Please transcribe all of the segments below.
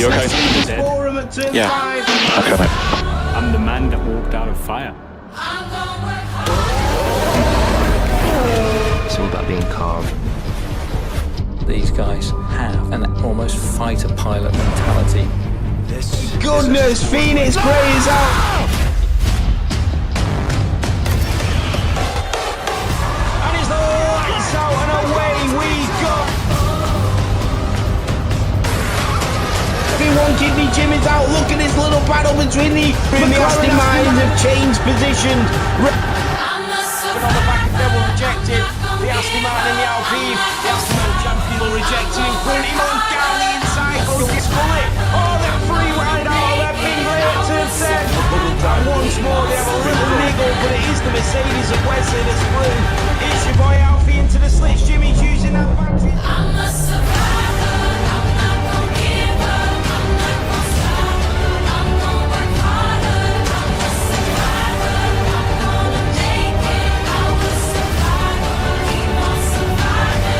you okay? Yeah. Okay, mate. I'm the man that walked out of fire. It's all about being calm. These guys have an almost fighter pilot mentality. Goodness, Phoenix Prix is out! And it's the lights out and away we go! Everyone, Kidney Jim is out. Look at this little battle between the Aston Martins have changed position. On the back of Devil rejected. The Aston Martin and the Alpine. The Aston Martin champion will reject him. Putting him on down the inside. Goes to Scully. Oh, they're free wide out. They're been great to set. And once more they have a little niggle, but it is the Mercedes of Wesley that's through. It's your boy Alfie into the slits. Jimmy's using that battery. I'm a survivor. I'm not gonna give up. I'm not gonna stop. I'm gonna work harder. I'm a survivor. I'm gonna make it. I'm a survivor. Keep on surviving.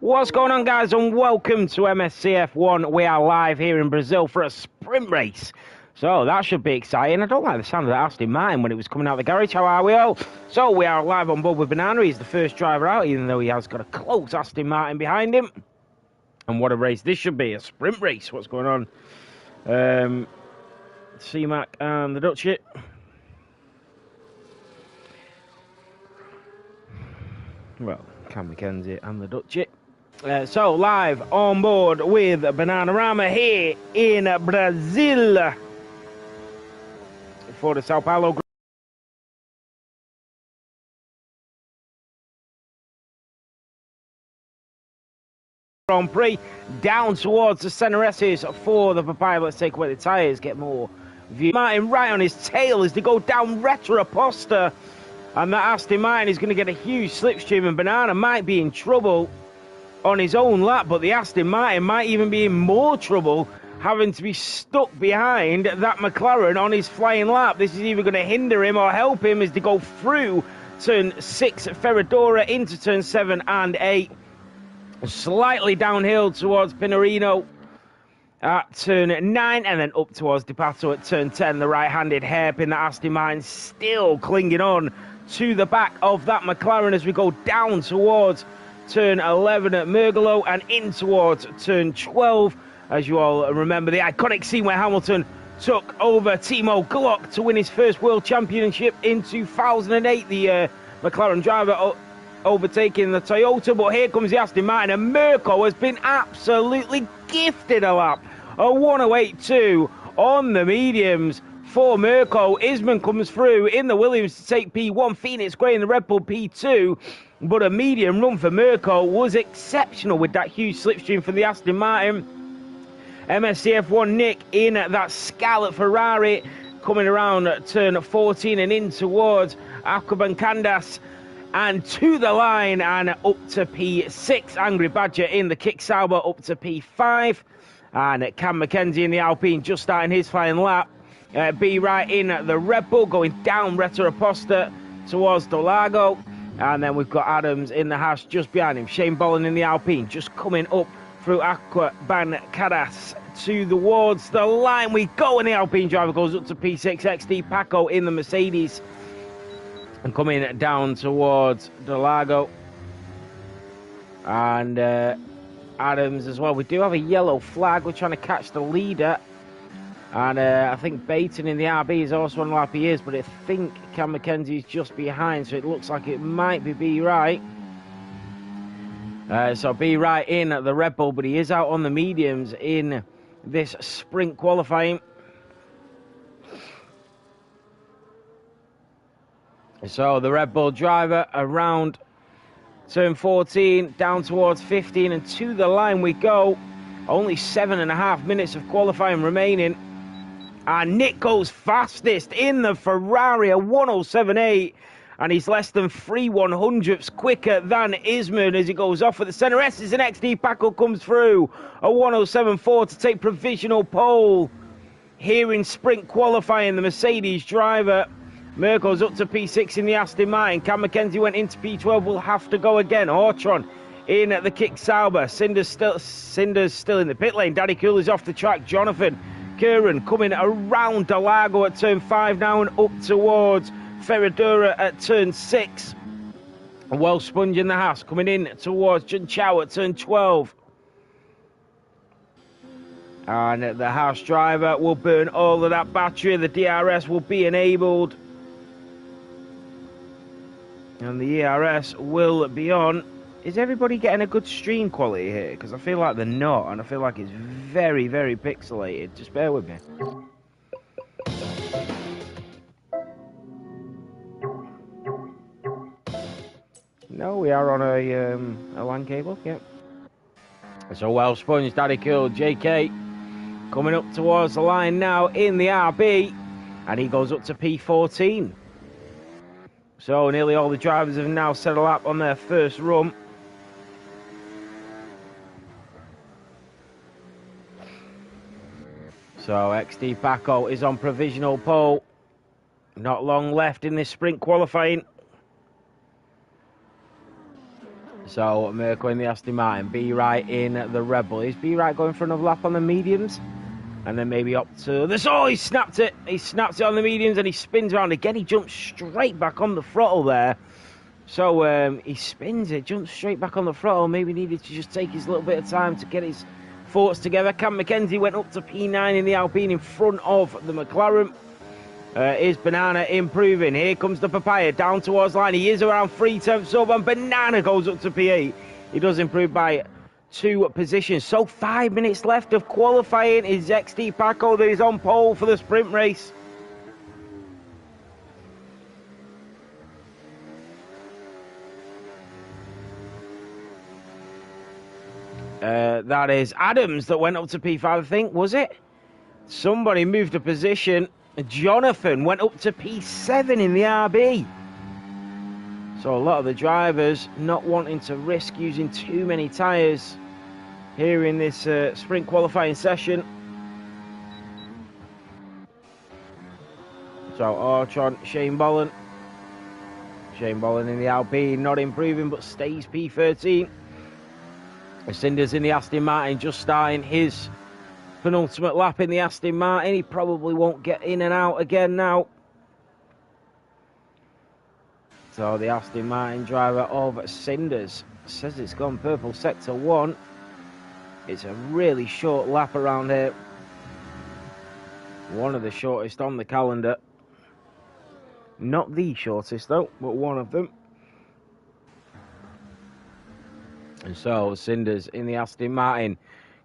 What's going on, guys, and welcome to MSCF1. We are live here in Brazil for a sprint race, so that should be exciting. I don't like the sound of that Aston Martin when it was coming out of the garage. How are we all? So we are live on board with Banana. He's the first driver out, even though he has got a close Aston Martin behind him. And what a race this should be, a sprint race. What's going on? C-Mac and the Dutch it. Well, Cam McKenzie and the Dutch it. So, live on board with Bananarama here in Brazil for the Sao Paulo Grand Prix. Down towards the center S's for the Papaya. Let's take away the tyres, get more view. Martin right on his tail as they go down Retroposta. And that Aston Martin is going to get a huge slipstream, and Banana might be in trouble on his own lap, but the Aston Martin might even be in more trouble having to be stuck behind that McLaren on his flying lap. This is either going to hinder him or help him as they go through turn 6 Ferradura into turn 7 and 8. Slightly downhill towards Pinarino at turn 9 and then up towards Di Pato at turn 10. The right-handed hairpin that Aston Martin still clinging on to the back of that McLaren as we go down towards turn 11 at Mergolo and in towards turn 12. As you all remember, the iconic scene where Hamilton took over Timo Glock to win his first World Championship in 2008. The McLaren driver overtaking the Toyota, but here comes the Aston Martin, and Mirko has been absolutely gifted a lap. A 108.2 on the mediums for Mirko. Isman comes through in the Williams to take P1, Phoenix Gray in the Red Bull P2, but a medium run for Mirko was exceptional with that huge slipstream for the Aston Martin. MSCF1 Nick in that Scarlet Ferrari coming around turn 14 and in towards Aquaban Candas and to the line and up to P6. Angry Badger in the Kick Sauber up to P5, and Cam McKenzie in the Alpine just starting his flying lap. B right in the Red Bull going down Retroposta towards Dolago. And then we've got Adams in the Haas just behind him. Shane Bolin in the Alpine just coming up through Aqua Bancadas towards the line we go. And the Alpine driver goes up to P6. XD Paco in the Mercedes. And coming down towards Dolago. And Adams as well. We do have a yellow flag. We're trying to catch the leader And I think Baton in the RB is also on lap he is, but I think Cam McKenzie's just behind, so it looks like it might be B Right. So B Right in the Red Bull, but he is out on the mediums in this sprint qualifying. So the Red Bull driver around turn 14, down towards 15, and to the line we go. Only 7.5 minutes of qualifying remaining. And Nick goes fastest in the Ferrari, a 107.8. And he's less than 3/100ths quicker than Isman as he goes off at the centre. S's and XD Paco comes through, a 107.4 to take provisional pole. Here in sprint qualifying, the Mercedes driver. Merkel's up to P6 in the Aston Martin. Cam McKenzie went into P12, will have to go again. Ortron in at the Kick Sauber. Cinder's still in the pit lane. Daddy Cool is off the track. Jonathan Curran coming around Delago at turn 5 now and up towards Ferradura at turn 6. Well Sponge in the Haas coming in towards Jun Chow at turn 12. And the Haas driver will burn all of that battery. The DRS will be enabled. And the ERS will be on. Is everybody getting a good stream quality here? Because I feel like they're not, and I feel like it's very, very pixelated. Just bear with me. No, we are on a LAN cable, yep. So Well Sponge, Daddy Cool, JK coming up towards the line now in the RB, and he goes up to P14. So nearly all the drivers have now set a lap on their first run. So XD Paco is on provisional pole. Not long left in this sprint qualifying. So Merkel in the Aston Martin, B Right in the Red Bull. Is B Right going for another lap on the mediums? And then maybe up to this. Oh, he snapped it. He snapped it on the mediums and he spins around again. He jumps straight back on the throttle there. So he spins it, jumps straight back on the throttle. Maybe needed to just take his little bit of time to get his thoughts together. Cam McKenzie went up to P9 in the Alpine in front of the McLaren. Is Banana improving? Here comes the Papaya down towards line. He is around 3/10 up, and Banana goes up to P8. He does improve by 2 positions. So 5 minutes left of qualifying. Is XD Paco that is on pole for the sprint race. That is Adams that went up to P5, I think, was it? Somebody moved a position. Jonathan went up to P7 in the RB. So a lot of the drivers not wanting to risk using too many tyres here in this sprint qualifying session. So Ortron, Shane Bolland. Shane Bolland in the Alpine, not improving but stays P13. Cinders in the Aston Martin just starting his penultimate lap in the Aston Martin. He probably won't get in and out again now. So the Aston Martin driver of Cinders says it's gone purple sector 1. It's a really short lap around here. One of the shortest on the calendar. Not the shortest though, but one of them. And so Cinders in the Aston Martin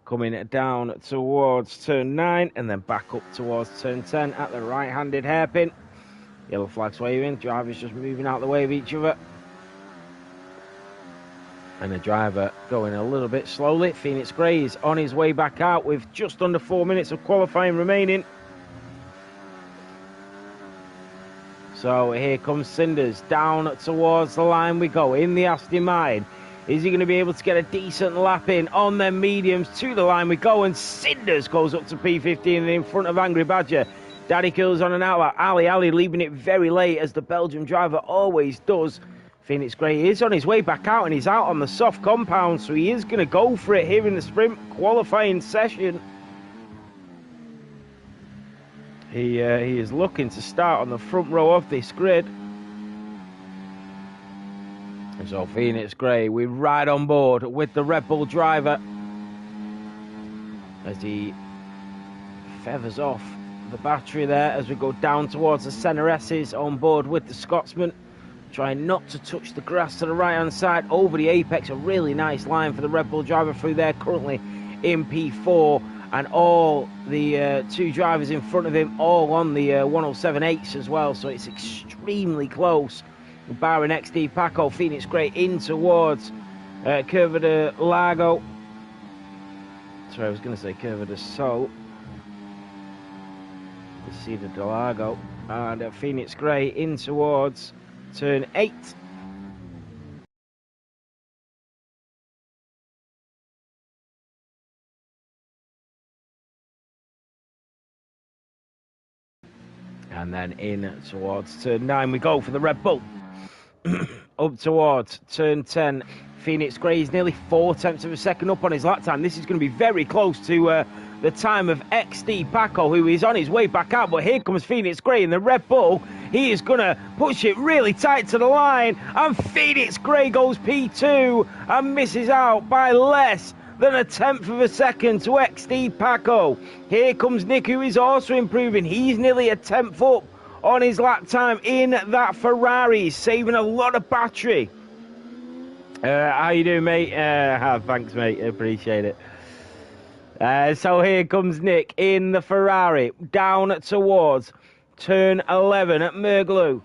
coming down towards turn 9 and then back up towards turn 10 at the right-handed hairpin. Yellow flags waving, drivers just moving out the way of each other. And the driver going a little bit slowly. Phoenix Gray is on his way back out with just under 4 minutes of qualifying remaining. So here comes Cinders down towards the line we go in the Aston Martin. Is he going to be able to get a decent lap in on them mediums? To the line we go, and Cinders goes up to P15 in front of Angry Badger. Daddy Kills on an outlet. Ali leaving it very late, as the Belgian driver always does. Phoenix Gray is on his way back out, and he's out on the soft compound, so he is going to go for it here in the sprint qualifying session. He is looking to start on the front row of this grid. So Phoenix Gray, we're right on board with the Red Bull driver as he feathers off the battery there as we go down towards the centre S's on board with the Scotsman. Trying not to touch the grass to the right-hand side over the apex. A really nice line for the Red Bull driver through there, currently in P4. And all the two drivers in front of him, all on the 107.8s as well. So it's extremely close. Barring XD Paco, Phoenix Grey in towards Curva de Lago. Sorry, I was going to say Curva de Sol. Cedar de Lago. And Phoenix Grey in towards turn 8. And then in towards turn 9 we go for the Red Bull. Up towards turn 10. Phoenix Grey is nearly 4/10 of a second up on his lap time. This is going to be very close to the time of XD Paco, who is on his way back out. But here comes Phoenix Grey in the Red Bull. He is going to push it really tight to the line. And Phoenix Grey goes P2 and misses out by less than 1/10 of a second to XD Paco. Here comes Nick, who is also improving. He's nearly 1/10 up on his lap time in that Ferrari, saving a lot of battery. How you doing, mate? Thanks, mate. Appreciate it. So here comes Nick in the Ferrari, down towards turn 11 at Mergolo,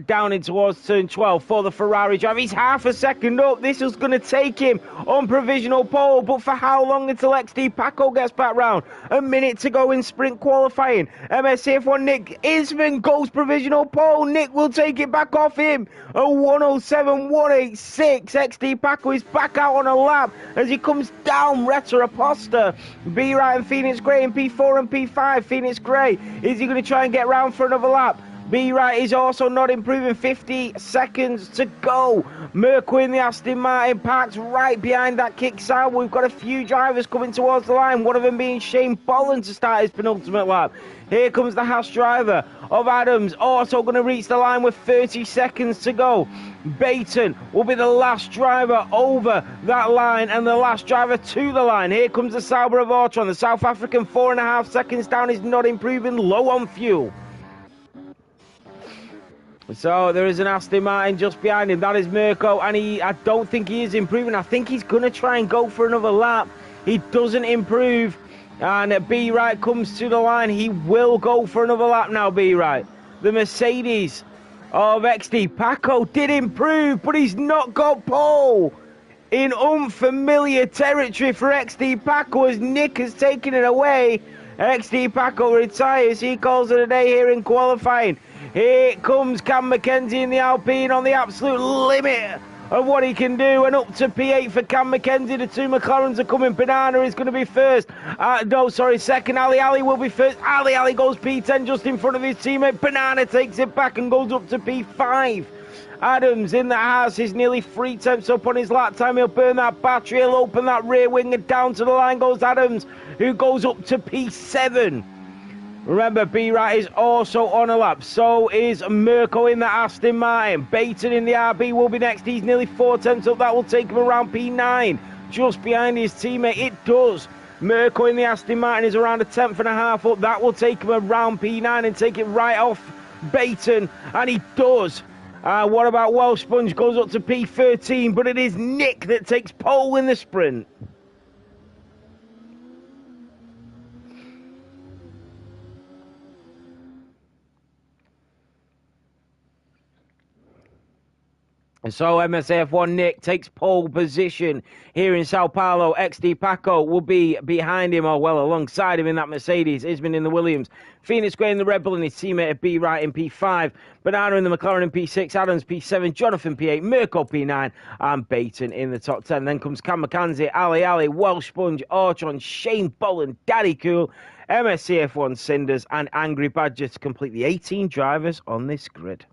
down in towards turn 12 for the Ferrari driver. He's half a second up. This is going to take him on provisional pole, but for how long until XD Paco gets back round? A minute to go in sprint qualifying. MSCF1 Nick Isman goes provisional pole. Nick will take it back off him. A 107.186. XD Paco is back out on a lap as he comes down Reta Aposta. B-Right and Phoenix Grey in P4 and P5. Phoenix Grey, is he going to try and get round for another lap? B-Right is also not improving. 50 seconds to go. Merco in the Aston Martin parked right behind that kick side. We've got a few drivers coming towards the line, one of them being Shane Bolland to start his penultimate lap. Here comes the Haas driver of Adams, also going to reach the line with 30 seconds to go. Baton will be the last driver over that line and the last driver to the line. Here comes the Sauber of Ortron. The South African 4.5 seconds down, is not improving, low on fuel. So there is an Aston Martin just behind him. That is Merco, and I don't think he is improving. I think he's going to try and go for another lap. He doesn't improve, and B-Right comes to the line. He will go for another lap now, B-Right. The Mercedes of XD Paco did improve, but he's not got pole. In unfamiliar territory for XD Paco as Nick has taken it away. XD Paco retires. He calls it a day here in qualifying. Here comes Cam McKenzie in the Alpine on the absolute limit of what he can do, and up to P8 for Cam McKenzie. The two McLarens are coming. Banana is going to be first. Second. Ali will be first. Ali goes P10 just in front of his teammate. Banana takes it back and goes up to P5. Adams in the house is nearly 3/10 up on his lap time. He'll burn that battery. He'll open that rear wing, and down to the line goes Adams, who goes up to P7. Remember, B-Right is also on a lap. So is Merco in the Aston Martin. Baton in the RB will be next. He's nearly 4/10 up. That will take him around P9, just behind his teammate. It does. Merco in the Aston Martin is around 1/10.5 up. That will take him around P9 and take it right off Baton. And he does. What about Welsh Sponge? Goes up to P13, but it is Nick that takes pole in the sprint. So MSAF1 Nick takes pole position here in Sao Paulo. XD Paco will be behind him, or well alongside him in that Mercedes. Isman in the Williams. Phoenix Grey in the Red Bull and his teammate at B-Right in P5. Banana in the McLaren in P6. Adams P7. Jonathan P8. Merco P9. And Baton in the top 10. Then comes Cam McKenzie, Ali, Welsh Sponge, Ortron, Shane Bolland, Daddy Cool, MSCF1 Cinders, and Angry Badger to complete the 18 drivers on this grid.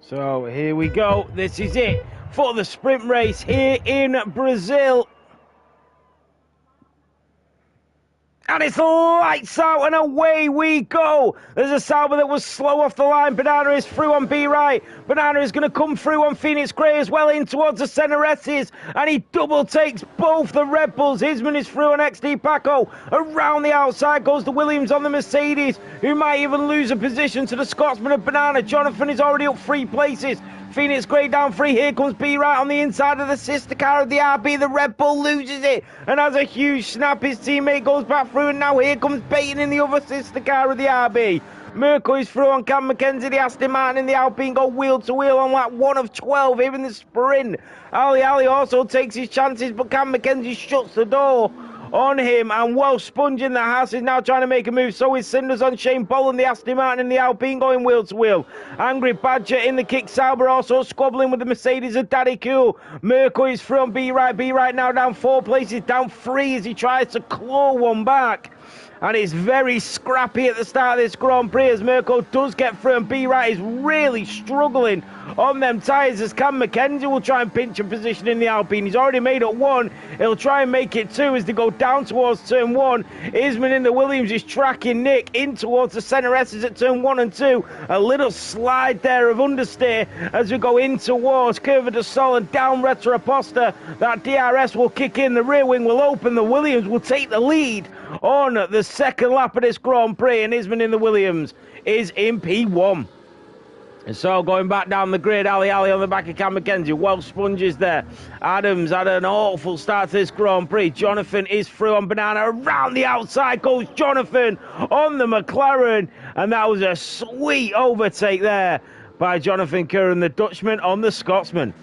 So here we go. This is it for the sprint race here in Brazil. And it's lights out and away we go. There's a Samba that was slow off the line. Banana is through on B right. Banana is going to come through on Phoenix Grey as well in towards the center S's. And he double takes both the Red Bulls. Hisman is through on XD Paco. Around the outside goes the Williams on the Mercedes, who might even lose a position to the Scotsman of Banana. Jonathan is already up 3 places. Phoenix Grey down 3. Here comes B right on the inside of the sister car of the RB. The Red Bull loses it and has a huge snap. His teammate goes back through, and now here comes Baton in the other sister car of the RB. Merkel is through on Cam McKenzie. The Aston Martin and the Alpine go wheel to wheel on lap 1 of 12 here in the sprint. Ali also takes his chances, but Cam McKenzie shuts the door on him, and Welsh Sponge in the Haas is now trying to make a move. So is Cinders on Shane Boland, the Aston Martin and the Alpine going wheel to wheel. Angry Badger in the kick. Sauber also squabbling with the Mercedes of Daddy Cool. Merkel is through on B right now down 4 places, down 3 as he tries to claw one back. And it's very scrappy at the start of this Grand Prix as Merkel does get through, and B-Right is really struggling on them tyres as Cam McKenzie will try and pinch a position in the Alpine. He's already made it 1. He'll try and make it 2 as they go down towards turn 1. Isman in the Williams is tracking Nick in towards the centre S's at turn 1 and 2. A little slide there of understeer as we go in towards Curva de Sol and down Retro Aposta. That DRS will kick in, the rear wing will open, the Williams will take the lead on the second lap of this Grand Prix, and Isman in the Williams is in P1. And so going back down the grid, Ali on the back of Cam McKenzie. Welsh Sponge is there. Adams had an awful start to this Grand Prix. Jonathan is through on Banana. Around the outside goes Jonathan on the McLaren. And that was a sweet overtake there by Jonathan Curran, the Dutchman on the Scotsman.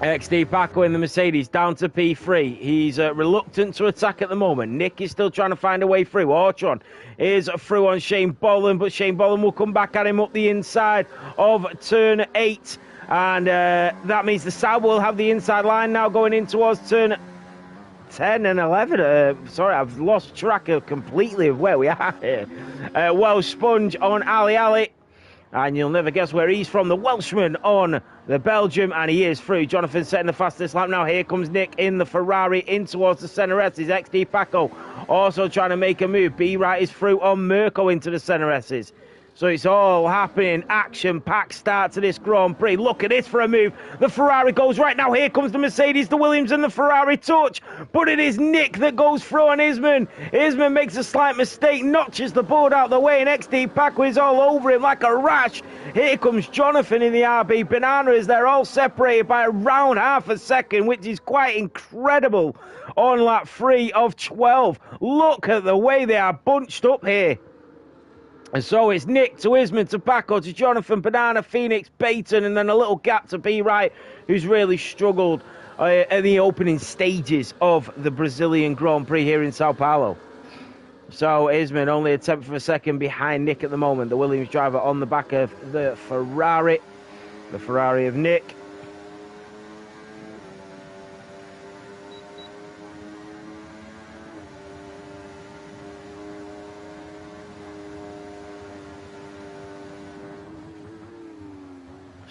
XD Paco in the Mercedes down to P3. He's reluctant to attack at the moment. Nick is still trying to find a way through. Ortron is through on Shane Boland, but Shane Boland will come back at him up the inside of turn 8. And that means the Sauber will have the inside line now going in towards turn 10 and 11. Sorry, I've lost track completely of where we are here. Welsh Sponge on Ali. And you'll never guess where he's from. The Welshman on the Belgium, and he is through. Jonathan setting the fastest lap now. Here comes Nick in the Ferrari in towards the centre S's. XD Paco also trying to make a move. B-Right is through on Mirko into the centre S's. So it's all happening. Action-packed start to this Grand Prix. Look at this for a move. The Ferrari goes right now. Here comes the Mercedes, the Williams, and the Ferrari touch. But it is Nick that goes through on Isman. Isman makes a slight mistake, notches the board out the way, and XD Paco is all over him like a rash. Here comes Jonathan in the RB. Banana is there, all separated by around half a second, which is quite incredible on lap 3 of 12. Look at the way they are bunched up here. And so it's Nick to Isman to Paco to Jonathan, Banana, Phoenix, Baton, and then a little gap to B-Right, who's really struggled at the opening stages of the Brazilian Grand Prix here in Sao Paulo. So Isman only a tenth of a second behind Nick at the moment, the Williams driver on the back of the Ferrari of Nick.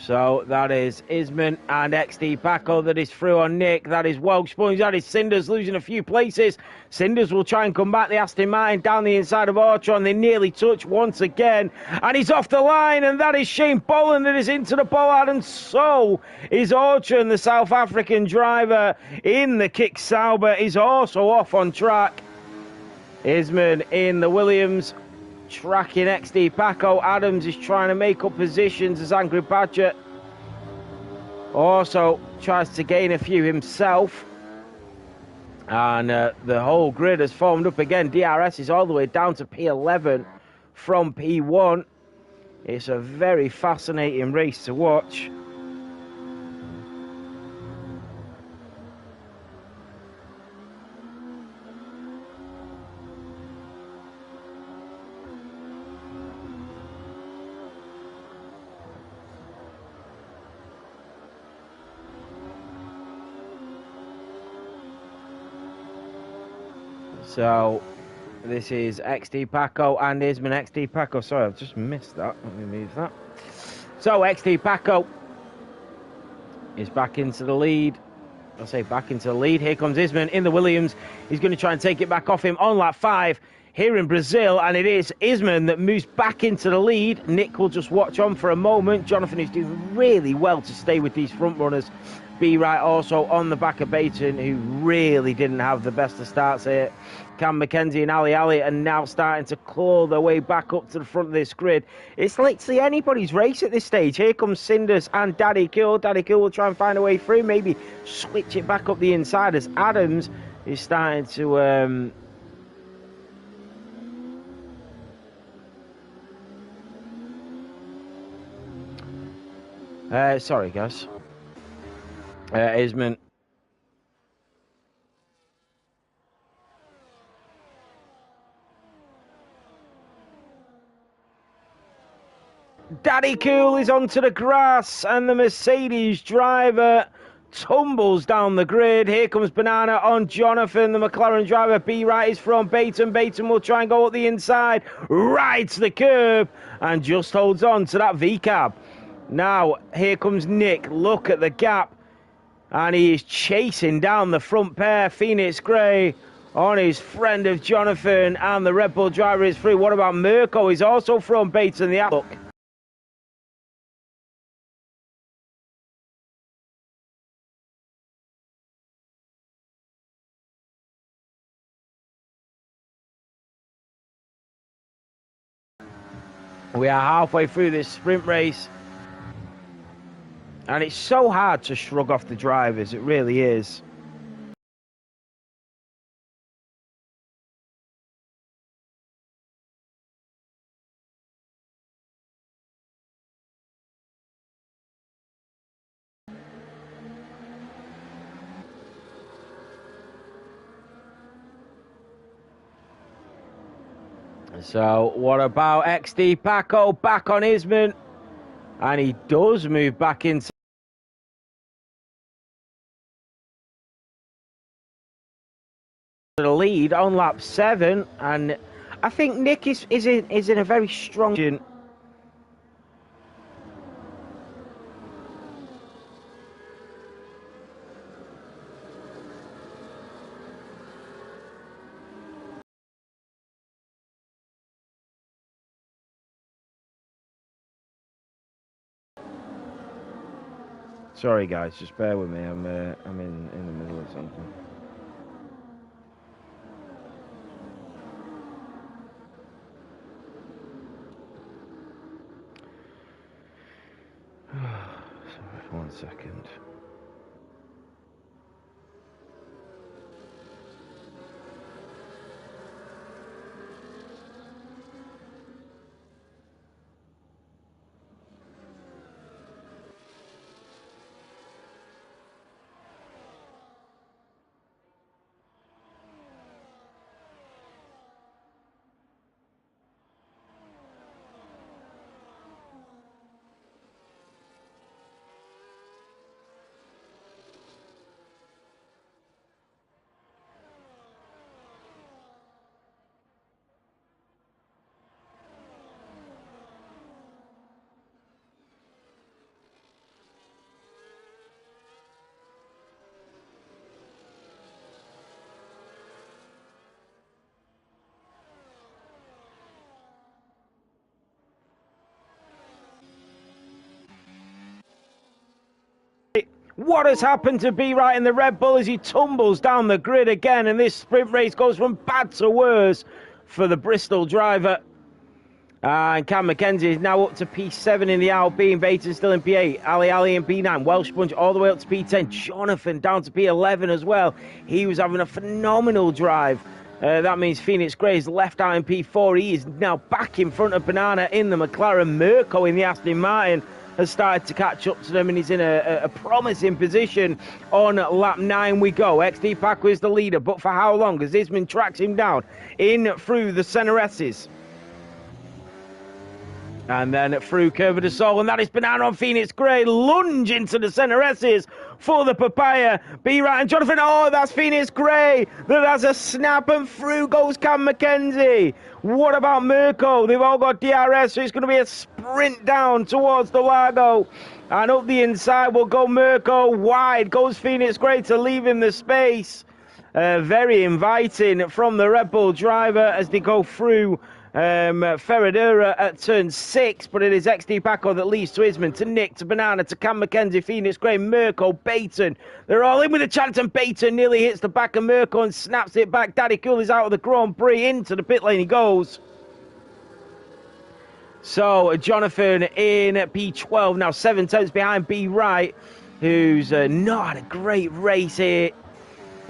So that is Isman and XD Paco that is through on Nick. That is Welsh Sponge. That is Cinders losing a few places. Cinders will try and come back. The Aston Martin down the inside of Ortron. They nearly touch once again. And he's off the line. And that is Shane Boland that is into the bollard. And so is Ortron, the South African driver in the kick Sauber, is also off on track. Isman in the Williams, tracking XD Paco. Adams is trying to make up positions as Angry Badger also tries to gain a few himself. And the whole grid has formed up again. DRS is all the way down to P11 from P1. It's a very fascinating race to watch. So this is XD Paco and Isman. XD Paco, sorry, I've just missed that. Let me move that. So XT Paco is back into the lead. I'll say back into the lead. Here comes Isman in the Williams. He's going to try and take it back off him on lap 5 here in Brazil. And it is Isman that moves back into the lead. Nick will just watch on for a moment. Jonathan is doing really well to stay with these front runners. B right also on the back of Baton, who really didn't have the best of starts here. Cam McKenzie and Ali are now starting to claw their way back up to the front of this grid. It's literally anybody's race at this stage. Here comes Cinders and Daddy Cool. Daddy Cool will try and find a way through, maybe switch it back up the inside as Adams is starting to... sorry, guys. Isman. Daddy Cool is onto the grass, and the Mercedes driver tumbles down the grid. Here comes Banana on Jonathan. The McLaren driver, B-right, is from Baton. Baton will try and go up the inside, right to the curb, and just holds on to that V-cab. Now, here comes Nick. Look at the gap. And he is chasing down the front pair. Phoenix Gray on his friend of Jonathan. And the Red Bull driver is free. What about Mirko? He's also from Baton. The look. We are halfway through this sprint race. And it's so hard to shrug off the drivers, it really is. So, what about XD Paco back on Isman? And he does move back into the lead on lap 7, and I think Nick is in a very strong position. Sorry guys, just bear with me. I'm in the middle of something. Sorry, 1 second. What has happened to B-Right in the Red Bull as he tumbles down the grid again, and this sprint race goes from bad to worse for the Bristol driver. And Cam McKenzie is now up to P7 in the Alpine, and Baton still in P8. Ali in P9, Welsh Sponge all the way up to P10. Jonathan down to P11 as well. He was having a phenomenal drive. That means Phoenix Gray is left out in P4. He is now back in front of Banana in the McLaren. Mirko in the Aston Martin has started to catch up to them, and he's in a promising position on lap 9 we go. XD Paco is the leader, but for how long? As Isman tracks him down in through the Cenareses. And then through Curva de Sol, and that is Banana on Phoenix Gray. Lunge into the Cenareses. for the Papaya. B-Right and Jonathan. Oh, that's Phoenix Gray. That has a snap, and through goes Cam McKenzie. What about Mirko? They've all got DRS, so it's going to be a sprint down towards the Lago. And up the inside will go Mirko. Wide goes Phoenix Gray to leave him the space. Very inviting from the Red Bull driver as they go through Ferradura at turn 6, but it is XD Paco that leads to Isman, to Nick, to Banana, to Cam McKenzie, Phoenix Gray, Mirko, Baton. They're all in with a chance, and Baton nearly hits the back of Mirko and snaps it back. Daddy Cool is out of the Grand Prix. Into the pit lane he goes. So Jonathan in P12, now 7 tenths behind B Right, who's not had a great race here.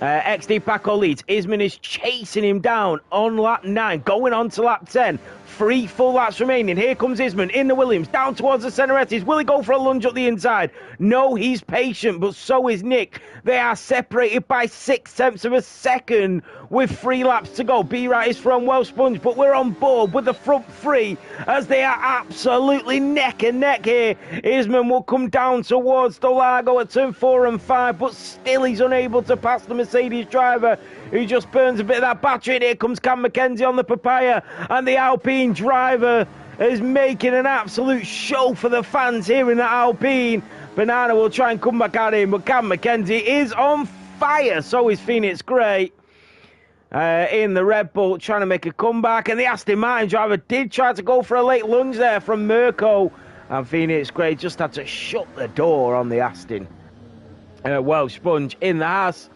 XD Paco leads. Isman is chasing him down on lap 9, going on to lap 10. 3 full laps remaining. Here comes Isman in the Williams, down towards the Cenerettis. Will he go for a lunge up the inside? No, he's patient, but so is Nick. They are separated by 6 tenths of a second with 3 laps to go. B-Right is from Well Sponge, but we're on board with the front 3 as they are absolutely neck and neck here. Isman will come down towards the Lago at turn 4 and 5, but still he's unable to pass the Mercedes driver, who just burns a bit of that battery. And here comes Cam McKenzie on the Papaya, and the Alpine driver is making an absolute show for the fans here in the Alpine. Banana will try and come back at him, but Cam McKenzie is on fire. So is Phoenix Gray in the Red Bull, trying to make a comeback. And the Aston Martin driver did try to go for a late lunge there from Mirko, and Phoenix Gray just had to shut the door on the Aston. Well, Sponge in the Haas.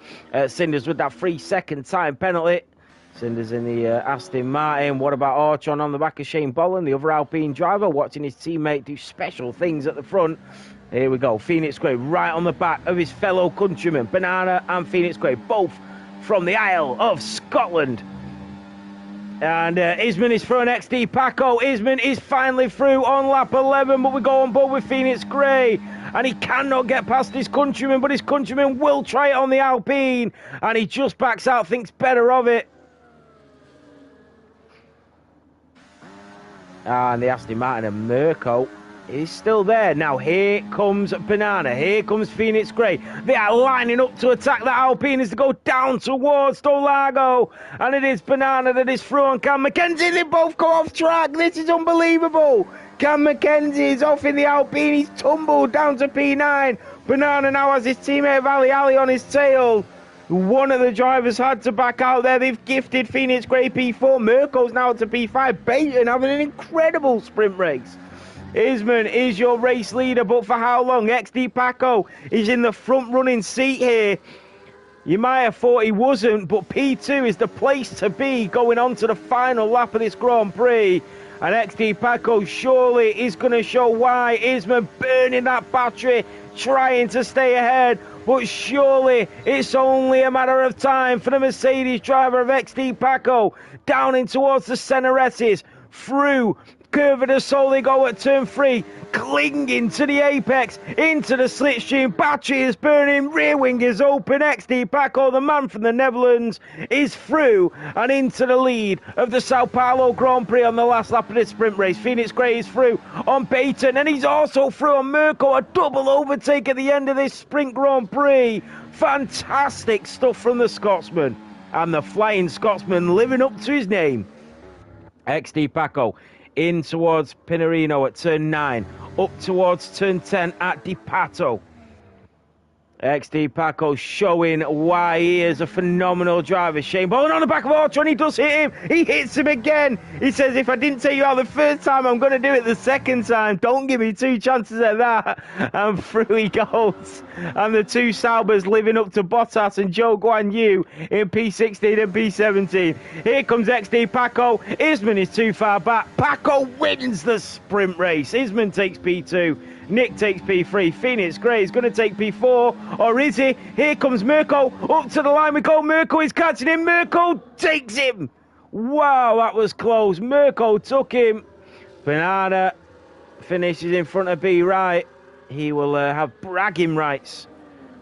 Cinders with that 3-second time penalty. Cinders in the Aston Martin. What about Orchon on the back of Shane Bolland, the other Alpine driver, watching his teammate do special things at the front. Here we go. Phoenix Gray right on the back of his fellow countrymen. Banana and Phoenix Gray, both from the Isle of Scotland. And Isman is through an XD Paco. Isman is finally through on lap 11, but we go on board with Phoenix Gray. And he cannot get past his countryman, but his countryman will try it on the Alpine. And he just backs out, thinks better of it. And the Aston Martin and Mirko is still there. Now here comes Banana. Here comes Phoenix Gray. They are lining up to attack the Alpine as they go down towards the Lago. And it is Banana that is through on Cam McKenzie. They both go off track. This is unbelievable. Cam McKenzie is off in the Alpine. He's tumbled down to P9. Banana now has his teammate Valley Ali on his tail. One of the drivers had to back out there. They've gifted Phoenix Gray P4. Mirko's now to P5. Baton having an incredible sprint race. Isman is your race leader, but for how long? XD Paco is in the front running seat here. You might have thought he wasn't, but P2 is the place to be going on to the final lap of this Grand Prix. And XD Paco surely is going to show why. Isman burning that battery, trying to stay ahead. But surely it's only a matter of time for the Mercedes driver of XD Paco. Down in towards the Cenerettis. Through Curva de Sol they go at turn 3. Clinging to the apex. Into the slipstream. Battery is burning. Rear wing is open. XD Paco, the man from the Netherlands, is through and into the lead of the Sao Paulo Grand Prix on the last lap of this sprint race. Phoenix Gray is through on Baton, and he's also through on Mirko. A double overtake at the end of this sprint Grand Prix. Fantastic stuff from the Scotsman. And the Flying Scotsman living up to his name. XD Paco in towards Pinarino at turn 9, up towards turn 10 at Di Pato. XD Paco showing why he is a phenomenal driver. Shane Bolland on the back of Orton, he does hit him. He hits him again. He says, if I didn't take you out the first time, I'm going to do it the second time. Don't give me 2 chances at that. And through he goes. And the 2 Saubers living up to Bottas and Zhou Guan Yu in P16 and P17. Here comes XD Paco. Isman is too far back. Paco wins the sprint race. Isman takes P2. Nick takes P3. Phoenix Gray is going to take P4. Or is he? Here comes Mirko. Up to the line we go. Mirko is catching him. Mirko takes him. Wow, that was close. Mirko took him. Banana finishes in front of B Right. He will have bragging rights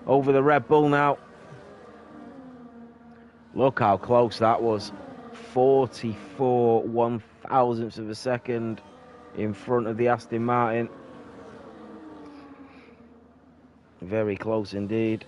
over the Red Bull now. Look how close that was. 44 1,000ths of a second in front of the Aston Martin. Very close indeed.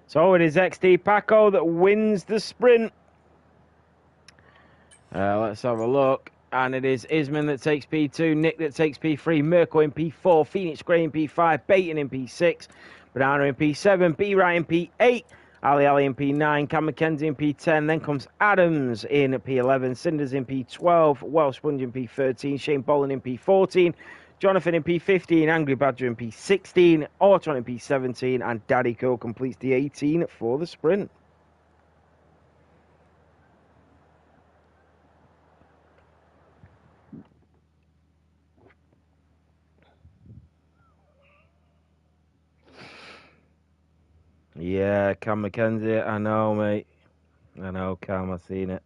So it is XD Paco that wins the sprint. Let's have a look. And it is Isman that takes P2, Nick that takes P3, Mirko in P4, Phoenix Grey in P5, Baton in P6, Banana in P7, B-Right in P8, Ali in P9, Cam McKenzie in P10, then comes Adams in P11, Cinders in P12, Welsh Sponge in P13, Shane Bolin in P14, Jonathan in P15, Angry Badger in P16, Orton in P17, and Daddy Cool completes the 18 for the sprint. Yeah, Cam McKenzie, I know, mate. I know, Cam, I've seen it.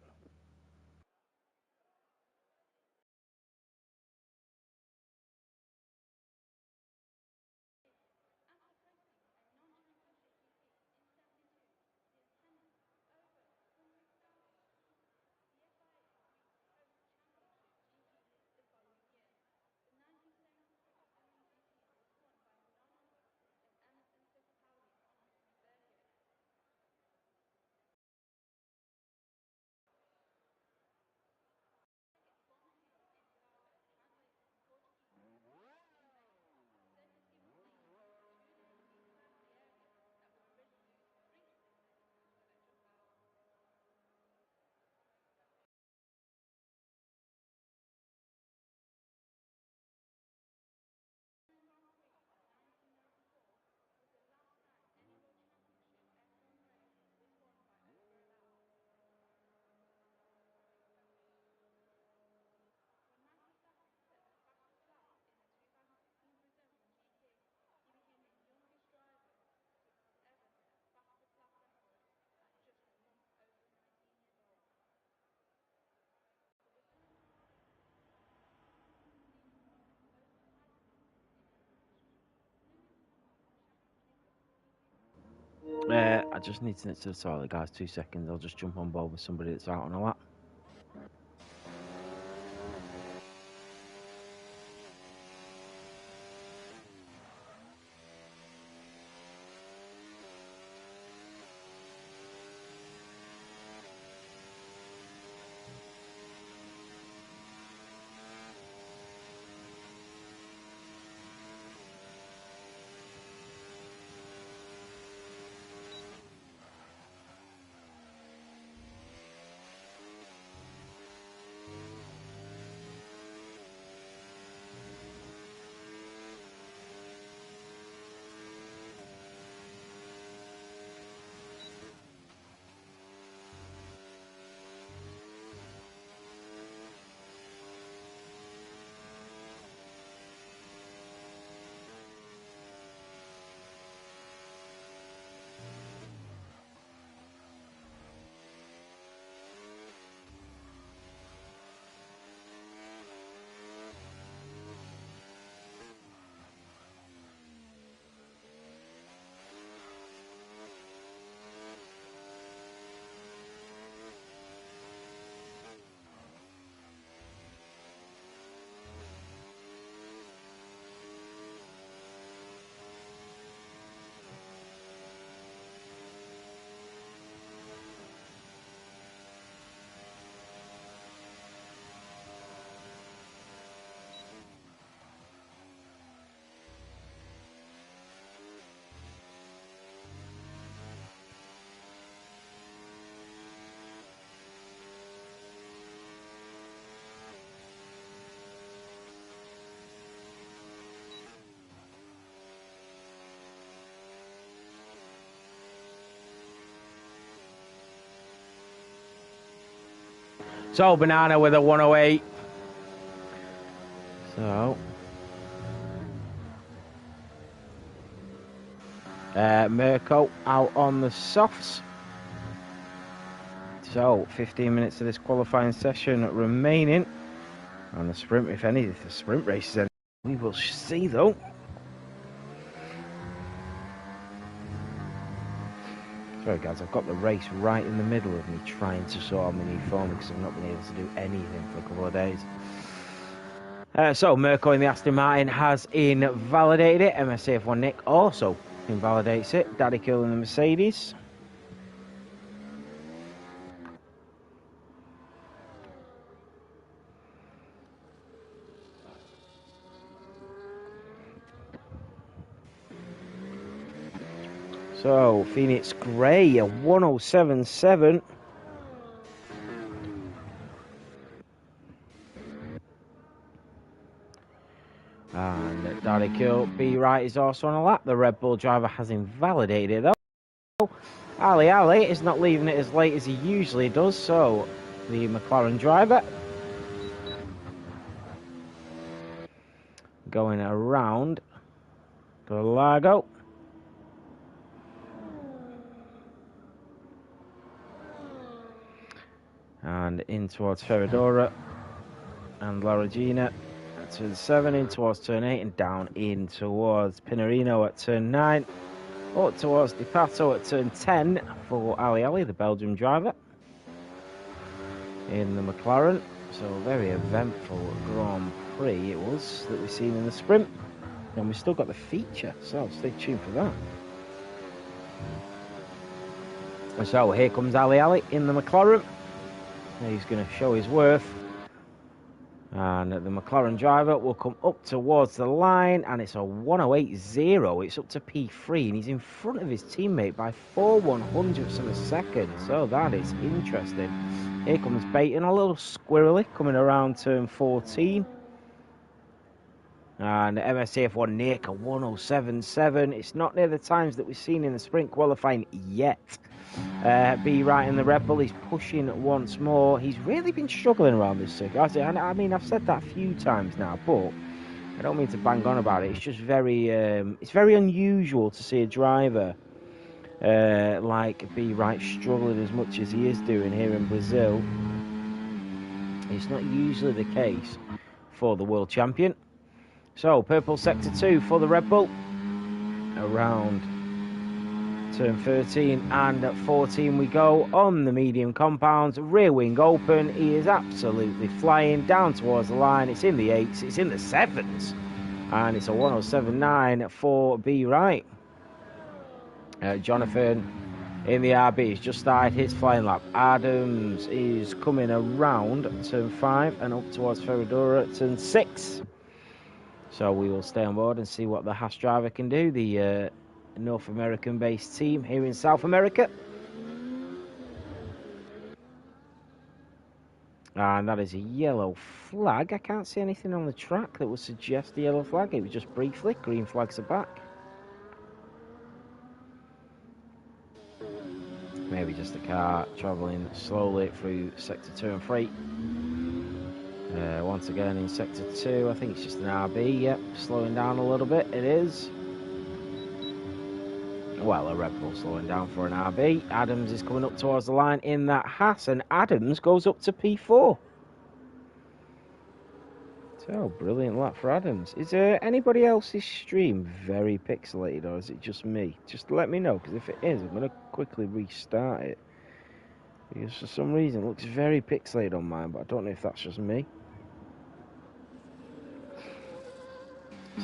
I just need to sorry, guys, 2 seconds. I'll just jump on board with somebody that's out on a lap. So Banana with a 108. So Mirko out on the softs. So, 15 minutes of this qualifying session remaining. And the sprint, if any, if the sprint race is any, we will see though. Sorry guys, I've got the race right in the middle of me trying to sort out my new phone because I've not been able to do anything for a couple of days. So, Mirko in the Aston Martin has invalidated it. MSAF1 Nick also invalidates it. Daddy Cool in the Mercedes. So, Phoenix Gray, a 1077. And Daddy Cool, B Right is also on a lap. The Red Bull driver has invalidated it though. Ali is not leaving it as late as he usually does, so the McLaren driver going around Interlagos. And in towards Ferradura and La Regina at turn 7, in towards turn 8 and down in towards Pinarino at turn 9. Up towards Di Pato at turn 10 for Ali, the Belgium driver, in the McLaren. So a very eventful Grand Prix it was that we've seen in the sprint. And we've still got the feature, so stay tuned for that. And so here comes Ali in the McLaren. He's going to show his worth. And the McLaren driver will come up towards the line, and it's a 108.0. It's up to P3, and he's in front of his teammate by 4/100ths of a second. So that is interesting. Here comes Baton, a little squirrely, coming around turn 14. And MSAF1 Nick, a 1077. It's not near the times that we've seen in the sprint qualifying yet. B Right in the Red Bull, he's pushing once more. He's really been struggling around this circuit. I mean, I've said that a few times now, but I don't mean to bang on about it. It's just very, it's very unusual to see a driver like B Right struggling as much as he is doing here in Brazil. It's not usually the case for the world champion. So, purple sector 2 for the Red Bull. Around turn 13 and 14 we go on the medium compounds. Rear wing open. He is absolutely flying down towards the line. It's in the 8s, it's in the 7s. And it's a 1079 for B Right. Jonathan in the RB has just started his flying lap. Adams is coming around turn 5 and up towards Ferradura turn 6. So we will stay on board and see what the Haas driver can do. The North American based team here in South America. And that is a yellow flag. I can't see anything on the track that would suggest the yellow flag. It was just briefly. Green flags are back. Maybe just a car travelling slowly through sector 2 and 3. Once again in sector 2, I think it's just an RB. Yep, slowing down a little bit. It is. Well, a Red Bull slowing down for an RB. Adams is coming up towards the line in that Haas, and Adams goes up to P4. So, brilliant lap for Adams. Is anybody else's stream very pixelated, or is it just me? Just let me know, because if it is, I'm going to quickly restart it. Because for some reason, it looks very pixelated on mine, but I don't know if that's just me.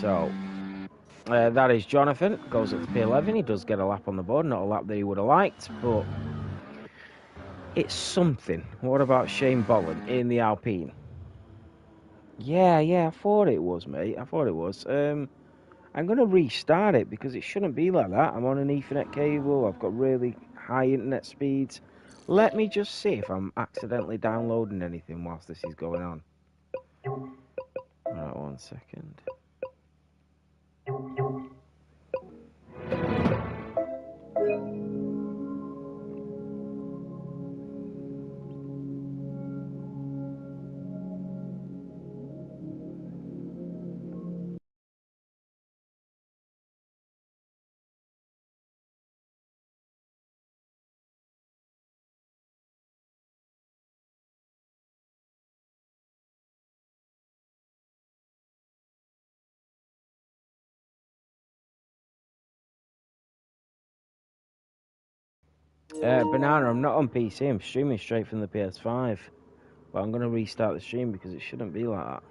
So, that is Jonathan. Goes up to P11. He does get a lap on the board. Not a lap that he would have liked, but it's something. What about Shane Bolland in the Alpine? Yeah, I thought it was, mate. I thought it was. I'm going to restart it because it shouldn't be like that. I'm on an Ethernet cable. I've got really high internet speeds. Let me just see if I'm accidentally downloading anything whilst this is going on. Alright, 1 second. Banana, I'm not on PC. I'm streaming straight from the PS5. But I'm going to restart the stream because it shouldn't be like that.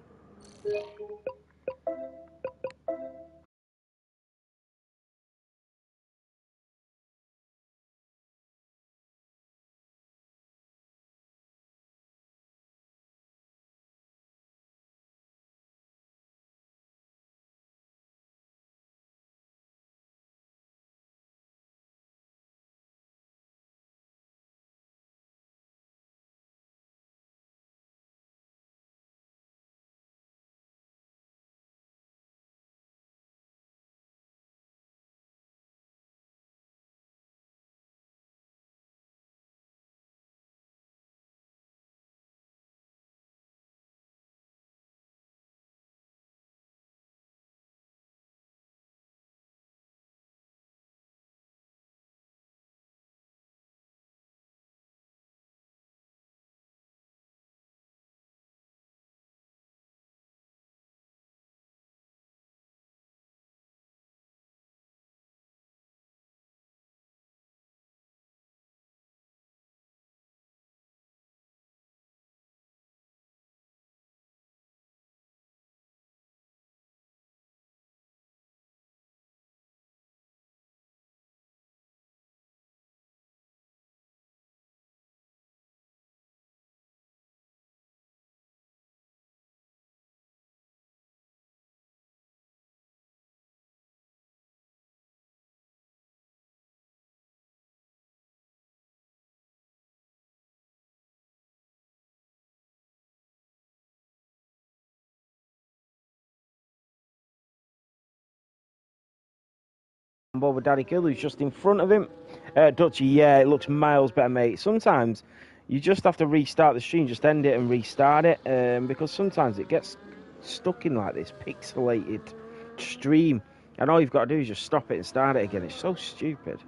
Over Daddy Kill, who's just in front of him. Dutchy, yeah, it looks miles better, mate. Sometimes you just have to restart the stream, just end it and restart it, because sometimes it gets stuck in like this pixelated stream, and all you've got to do is just stop it and start it again. It's so stupid.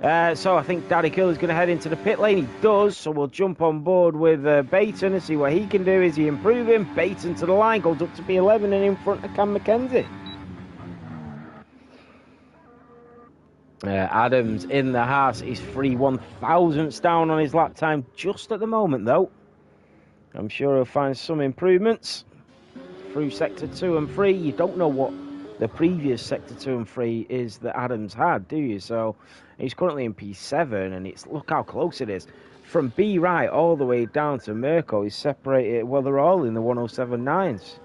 So I think Daddy Kill is going to head into the pit lane. He does, so we'll jump on board with Baton and see what he can do. Is he improving? Baton to the line, goes up to P11 and in front of Cam McKenzie. Adams in the house is 3/1000ths down on his lap time just at the moment, though. I'm sure he'll find some improvements through sector 2 and 3. You don't know what the previous sector 2 and 3 is that Adams had, do you? So he's currently in P7, and it's look how close it is. From B right all the way down to Mirko is separated. Well, they're all in the 107.9s.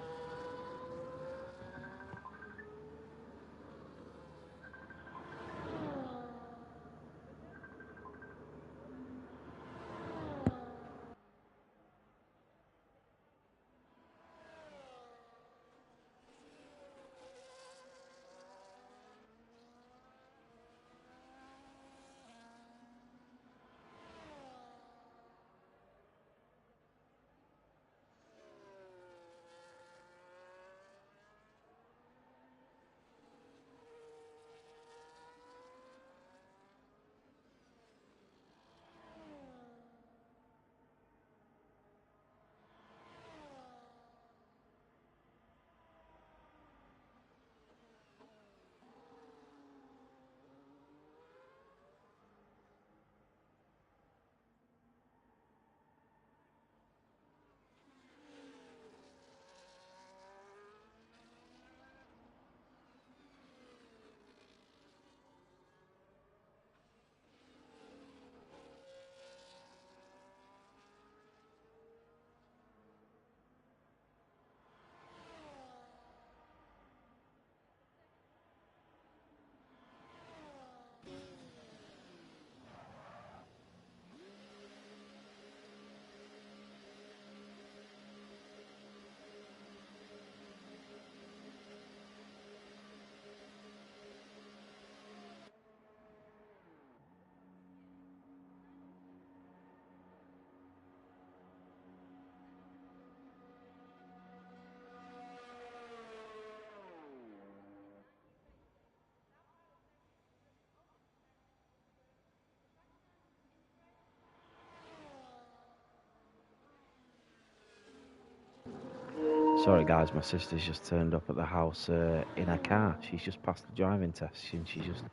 Sorry guys, my sister's just turned up at the house in her car. She's just passed the driving test and she just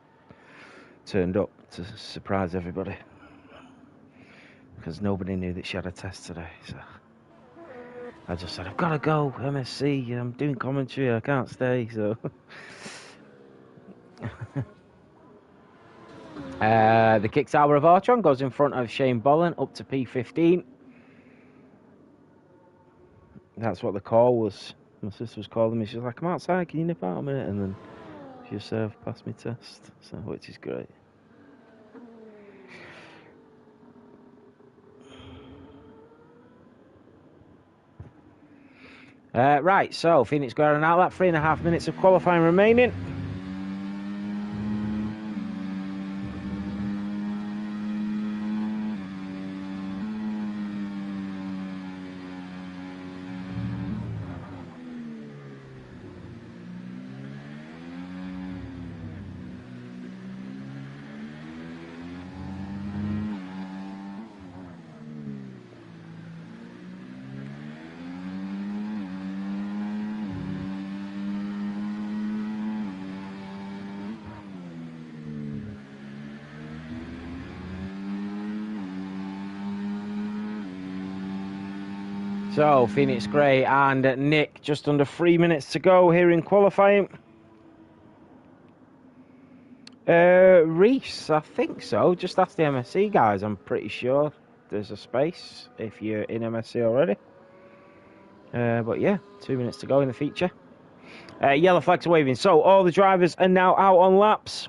turned up. to surprise everybody. Because nobody knew that she had a test today, so I just said, I've got to go, MSC, I'm doing commentary, I can't stay, so... the kick Sauber of Ortron goes in front of Shane Bolin, up to P15. That's what the call was. My sister was calling me, she was like, I'm outside, can you nip out a minute? And then she just passed me test, so which is great. Right, so Phoenix got an outlet, 3.5 minutes of qualifying remaining. So, Phoenix Gray and Nick, just under 3 minutes to go here in qualifying. Reese, I think so. Just ask the MSC guys. I'm pretty sure there's a space if you're in MSC already. But yeah, 2 minutes to go in the feature. Yellow flags are waving. So, all the drivers are now out on laps.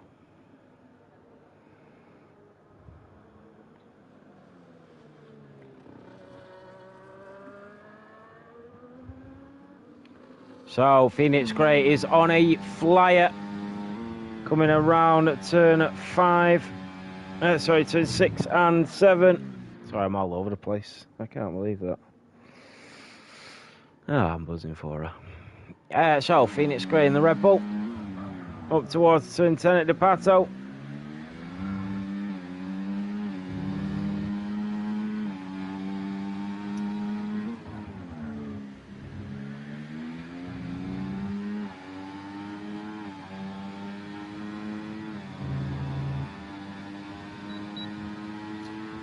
So, Phoenix Gray is on a flyer coming around turn 5. Turn 6 and 7. Sorry, I'm all over the place. I can't believe that. Oh, I'm buzzing for her. So, Phoenix Gray in the Red Bull. Up towards turn 10 at Depato.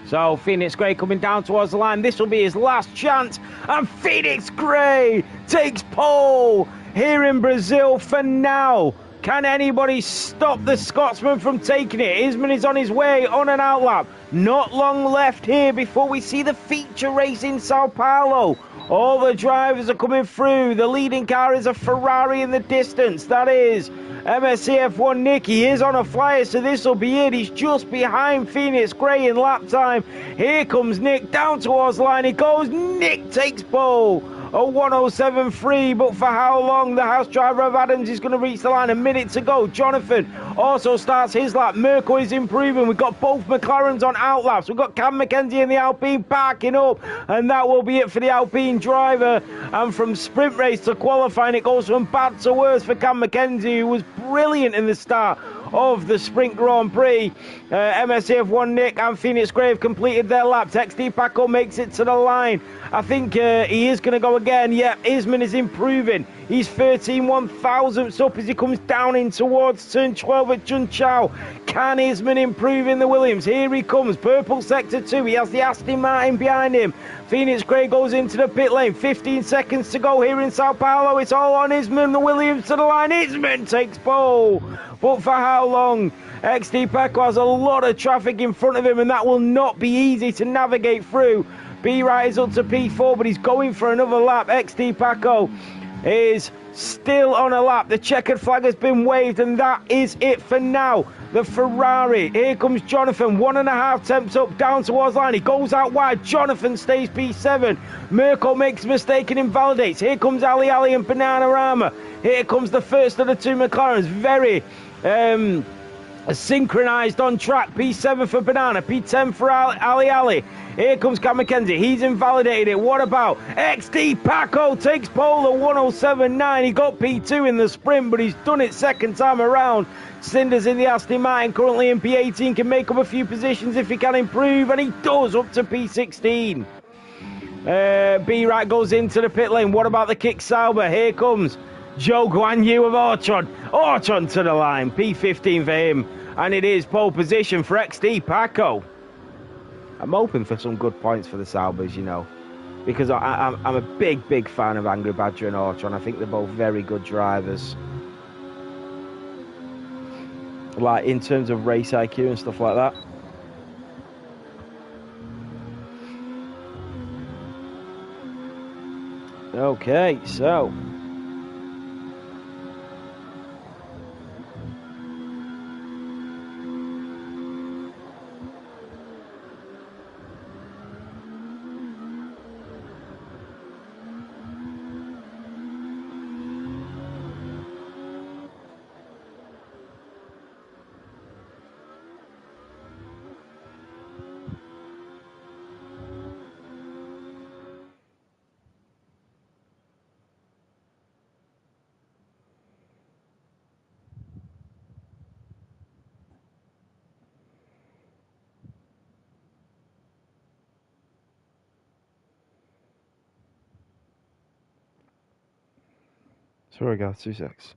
So, Phoenix Gray coming down towards the line. This will be his last chance. And Phoenix Gray takes pole here in Brazil for now. Can anybody stop the Scotsman from taking it? Isman is on his way on an outlap. Not long left here before we see the feature race in Sao Paulo. All the drivers are coming through. The leading car is a Ferrari in the distance. That is MSCF1 Nick. He is on a flyer, so this will be it. He's just behind Phoenix Gray in lap time. Here comes Nick down towards the line. He goes. Nick takes pole. A 107.3, but for how long? The house driver of Adams is going to reach the line. A minute to go. Jonathan also starts his lap. Merkel is improving. We've got both McLarens on outlaps. We've got Cam McKenzie and the Alpine backing up, and that will be it for the Alpine driver. And from sprint race to qualifying, it goes from bad to worse for Cam McKenzie, who was brilliant in the start of the Sprint Grand Prix. MSCF1 Nick and Phoenix Gray have completed their laps. XD Paco makes it to the line. I think he is going to go again. Yeah, Isman is improving. He's 13 1,000ths up as he comes down in towards turn 12 at Junchao. Can Isman improve in the Williams? Here he comes. Purple sector 2. He has the Aston Martin behind him. Phoenix Gray goes into the pit lane. 15 seconds to go here in Sao Paulo. It's all on Isman. The Williams to the line. Isman takes pole. But for how long? XD Paco has a lot of traffic in front of him, and that will not be easy to navigate through. B-Right is up to P4, but he's going for another lap. XD Paco is still on a lap. The checkered flag has been waved, and that is it for now. The Ferrari. Here comes Jonathan. 1.5 temps up, down towards line. He goes out wide. Jonathan stays P7. Merkel makes a mistake and invalidates. Here comes Ali and Bananarama. Here comes the first of the two McLarens. Very synchronized on track. P7 for Banana, P10 for Ali. Here comes Cam McKenzie. He's invalidated it. What about XD Paco takes pole at 107.9. He got P2 in the sprint, but he's done it second time around. Cinders in the Aston Martin, currently in P18, can make up a few positions if he can improve, and he does, up to P16. B-Right goes into the pit lane. What about the kick Sauber? Here comes Joe Guan Yu of Orchon. Orchon to the line. P15 for him. And it is pole position for XD Paco. I'm hoping for some good points for the Saubers, you know, because I'm a big fan of Angry Badger and Orton. I think they're both very good drivers. Like, in terms of race IQ and stuff like that. Okay, so... Sorry guys, 2 secs.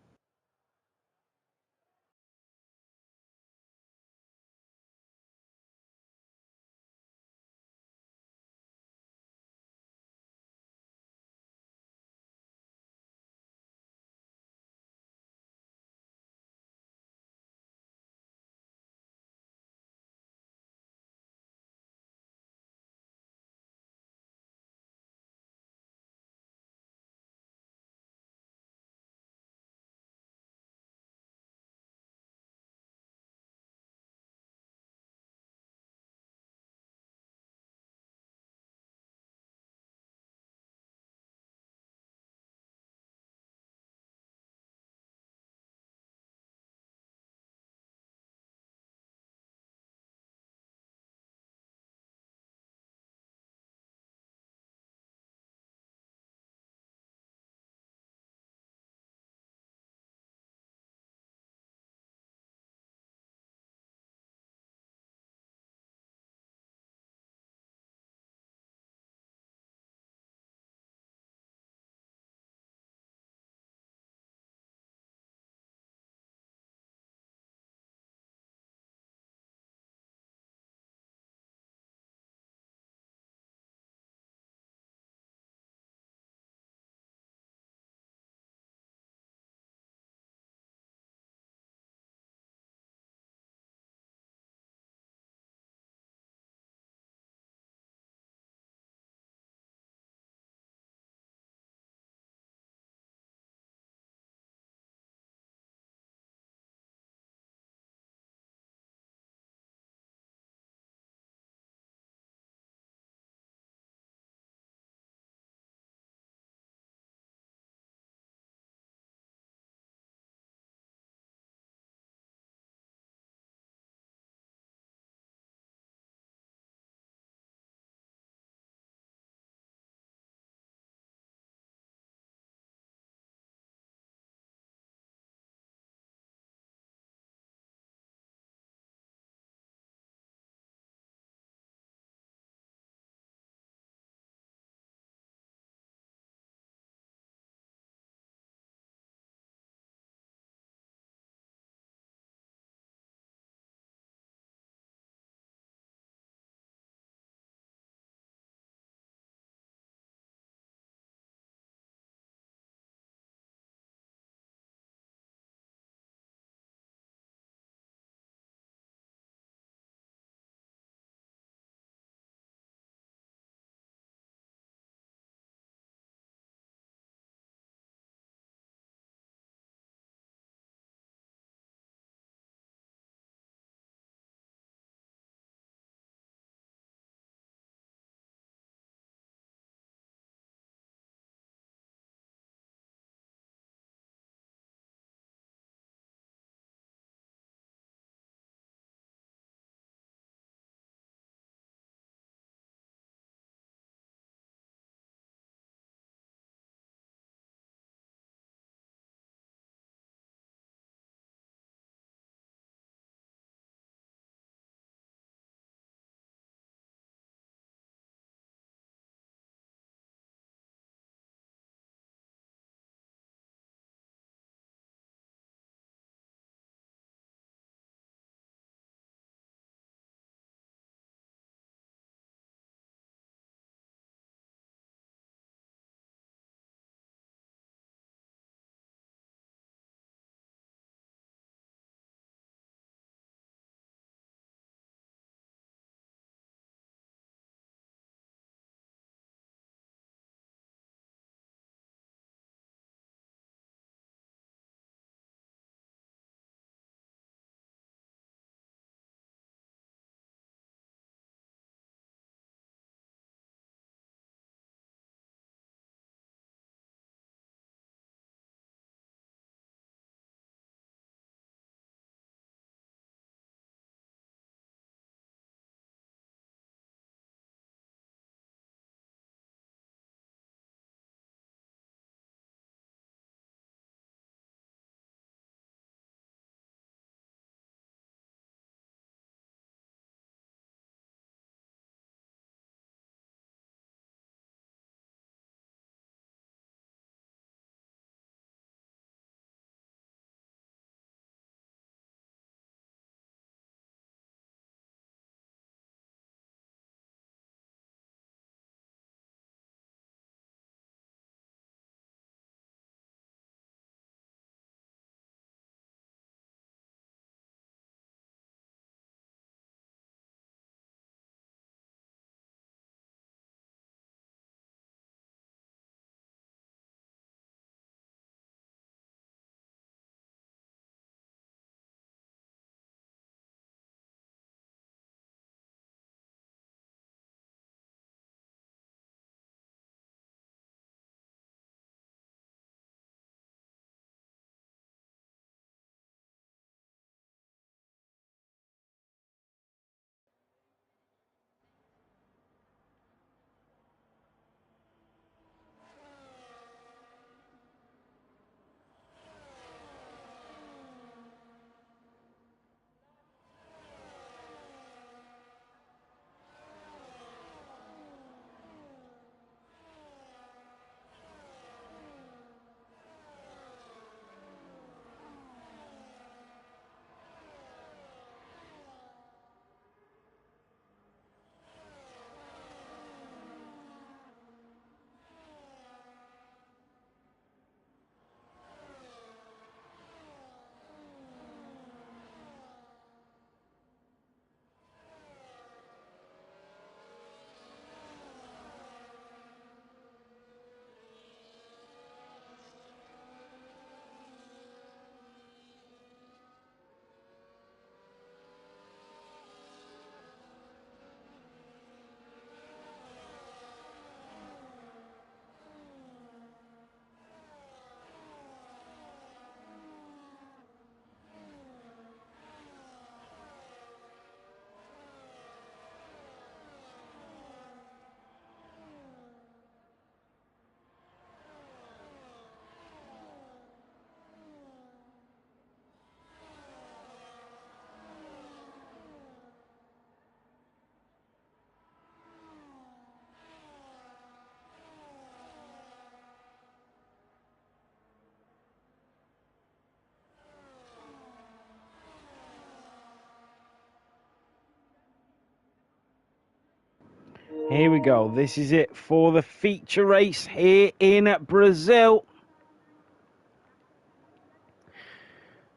here we go. This is it for the feature race here in Brazil.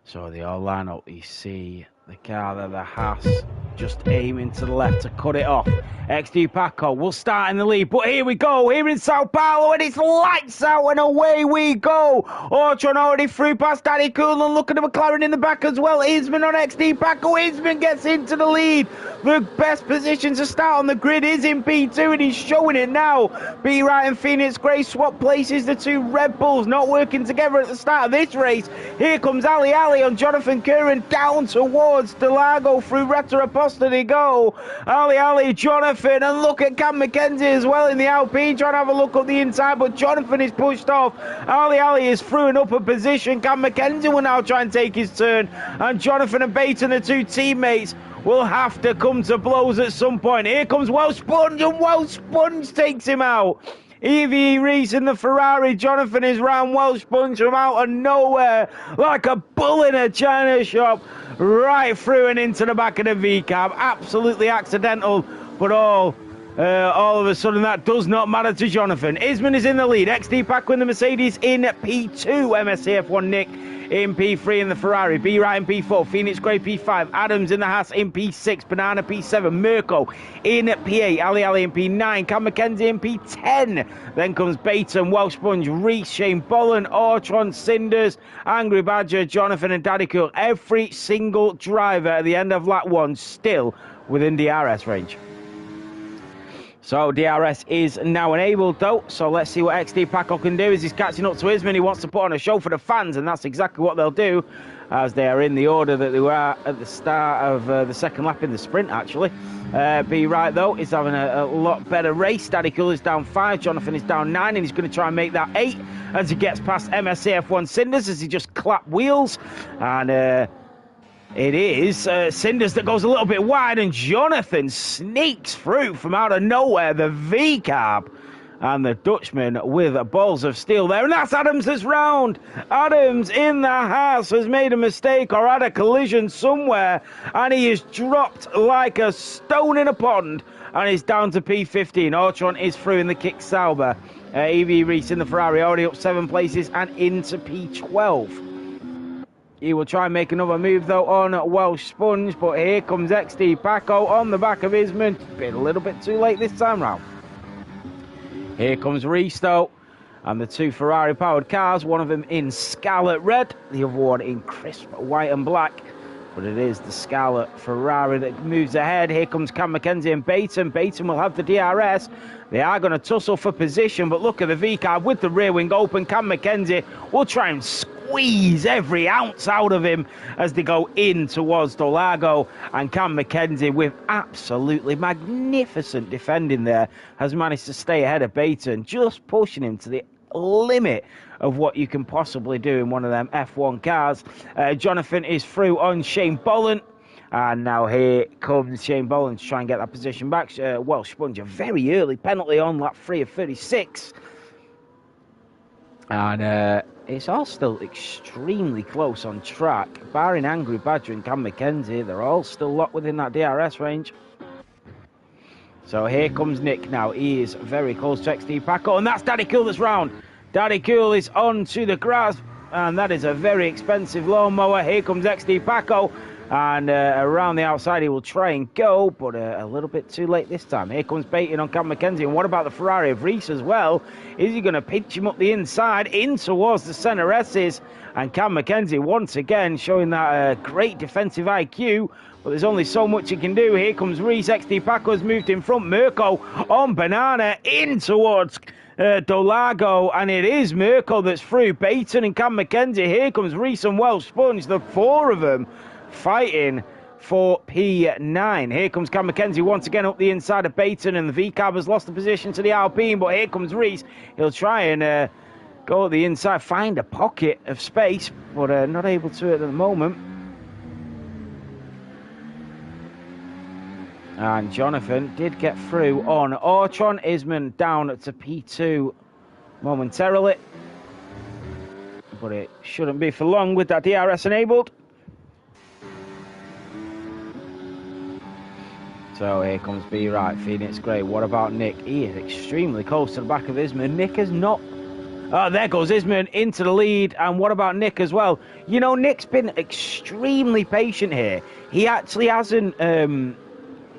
So they all line up. You see the car there, the Haas, just aiming to the left to cut it off. XD Paco will start in the lead, but here we go, here in Sao Paulo, and it's lights out and away we go. Ortron already through past Danny Cool, and look at the McLaren in the back as well. Isman on XD Paco, Isman gets into the lead. The best position to start on the grid is in P2, and he's showing it now. B Wright and Phoenix Gray swap places, the two Red Bulls not working together at the start of this race. Here comes Ali on Jonathan Curran down towards Delago through Retro Aposta they go. Ali, Jonathan, and look at Cam McKenzie as well in the Alpine trying to have a look up the inside, but Jonathan is pushed off. Ali is through an upper position. Cam McKenzie will now try and take his turn, and Jonathan and Baton, the two teammates, will have to come to blows at some point. Here comes Welsh Sponge, and Welsh Sponge takes him out. Evie Reese in the Ferrari. Jonathan is round Welsh Sponge from out of nowhere like a bull in a china shop, right through and into the back of the V-cab. Absolutely accidental, but all of a sudden that does not matter to Jonathan. Isman is in the lead. XD Paco in the Mercedes in P2. MSCF1 Nick in P3 in the Ferrari. B Wright in P4. Phoenix Gray P5. Adams in the Haas in P6. Banana P7. Mirko in P8. Ali in P9. Cam McKenzie in P10. Then comes Baton, Welsh Sponge, Reese, Shane Bolland, Ortron, Cinders, Angry Badger, Jonathan and Daddy Cool. Every single driver at the end of lap 1 still within DRS range. So DRS is now enabled though, so let's see what XD Paco can do as he's catching up to Isman. He wants to put on a show for the fans, and that's exactly what they'll do, as they are in the order that they were at the start of the second lap in the sprint actually. B Wright though is having a lot better race. Daddy Cool is down 5, Jonathan is down 9, and he's going to try and make that 8 as he gets past MSCF1 Cinders as he just clapped wheels, and it is Cinders that goes a little bit wide, and Jonathan sneaks through from out of nowhere, the V-cab, and the Dutchman with balls of steel there, and that's Adams that's round. Adams in the Haas has made a mistake or had a collision somewhere, and he is dropped like a stone in a pond, and he's down to P15. Ortron is through in the Kick Sauber. EV Reese in the Ferrari already up 7 places and into P12. He will try and make another move, though, on Welsh Sponge, but here comes XD Paco on the back of Isman. Been a little bit too late this time round. Here comes Reese, though, and the two Ferrari-powered cars, one of them in scarlet red, the other one in crisp white and black. But it is the scarlet Ferrari that moves ahead. Here comes Cam McKenzie and Baton. Baton will have the DRS. They are going to tussle for position, but look at the V-car with the rear wing open. Cam McKenzie will try and squeeze every ounce out of him as they go in towards Dolago, and Cam McKenzie, with absolutely magnificent defending there, has managed to stay ahead of Baton, just pushing him to the limit of what you can possibly do in one of them F1 cars. Jonathan is through on Shane Bolland, and now here comes Shane Bolland to try and get that position back. Welsh Sponge, a very early penalty on lap 3 of 36, and it's all still extremely close on track, barring Angry Badger and Cam McKenzie. They're all still locked within that DRS range. So here comes Nick now. He is very close to XD Paco, and that's Daddy Cool that's round. Daddy Cool is on to the grass, and that is a very expensive lawnmower. Here comes XD Paco, and around the outside he will try and go, but a little bit too late this time. Here comes Baton on Cam McKenzie, and what about the Ferrari of Reese as well? Is he going to pinch him up the inside in towards the center S's? And Cam McKenzie once again showing that great defensive IQ, but there's only so much he can do. Here comes Reese. XD Paco has moved in front. Mirko on Banana in towards Dolago, and it is Mirko that's through. Baton and Cam McKenzie. Here comes Reese and Welsh Sponge, the 4 of them fighting for P9. Here comes Cam McKenzie once again up the inside of Baton, and the V-cab has lost the position to the Alpine, but here comes Reese. He'll try and go at the inside, find a pocket of space, but not able to at the moment. And Jonathan did get through on Ortron. Isman down to P2 momentarily, but it shouldn't be for long with that DRS enabled. So here comes B right, Phoenix Grey. What about Nick? He is extremely close to the back of Isman. Nick has not... Oh, there goes Isman into the lead. And what about Nick as well? You know, Nick's been extremely patient here. He actually hasn't been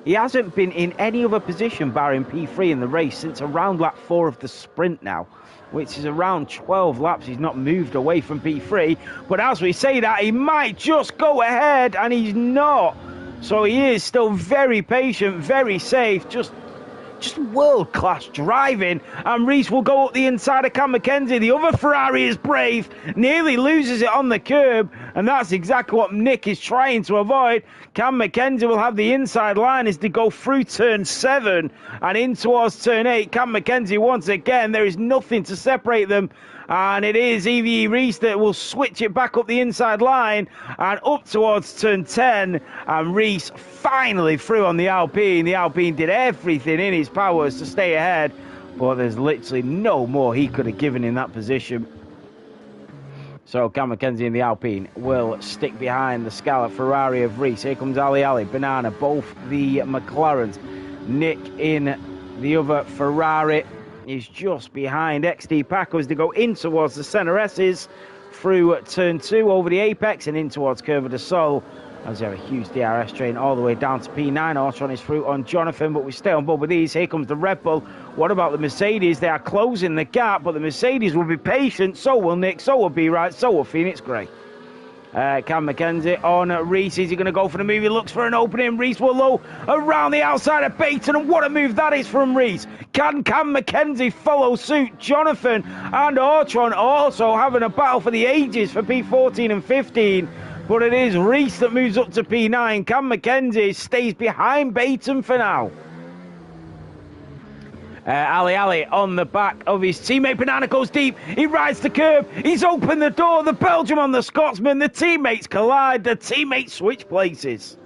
in any other position barring P3 in the race since around lap 4 of the sprint now, which is around 12 laps. He's not moved away from P3. But as we say that, he might just go ahead, and he's not. So he is still very patient, very safe, just world-class driving. And Reese will go up the inside of Cam McKenzie. The other Ferrari is brave, nearly loses it on the curb, and that's exactly what Nick is trying to avoid. Cam McKenzie will have the inside line as they go through turn 7 and in towards turn 8. Cam McKenzie, once again, there is nothing to separate them. And it is EVE Reese that will switch it back up the inside line and up towards turn 10. And Reese finally through on the Alpine. The Alpine did everything in his powers to stay ahead, but there's literally no more he could have given in that position. So Cam McKenzie and the Alpine will stick behind the Scarlet Ferrari of Reese. Here comes Ali, Banana, both the McLarens. Nick in the other Ferrari is just behind XD Paco as they go in towards the Center S's through turn 2 over the apex and in towards Curva de Sol. As they have a huge DRS train all the way down to P9. Ortron is through on Jonathan, but we stay on board with these. Here comes the Red Bull. What about the Mercedes? They are closing the gap, but the Mercedes will be patient. So will Nick, so will B Right, so will Phoenix Grey. Cam McKenzie on Reese. Is he going to go for the move? He looks for an opening. Reese will low around the outside of Baton, and what a move that is from Reese. Can Cam McKenzie follow suit? Jonathan and Ortron also having a battle for the ages for P14 and 15. But it is Reese that moves up to P9. Cam McKenzie stays behind Baton for now. Ali on the back of his teammate. Banana goes deep. He rides the curb. He's opened the door. The Belgium on the Scotsman. The teammates collide. The teammates switch places.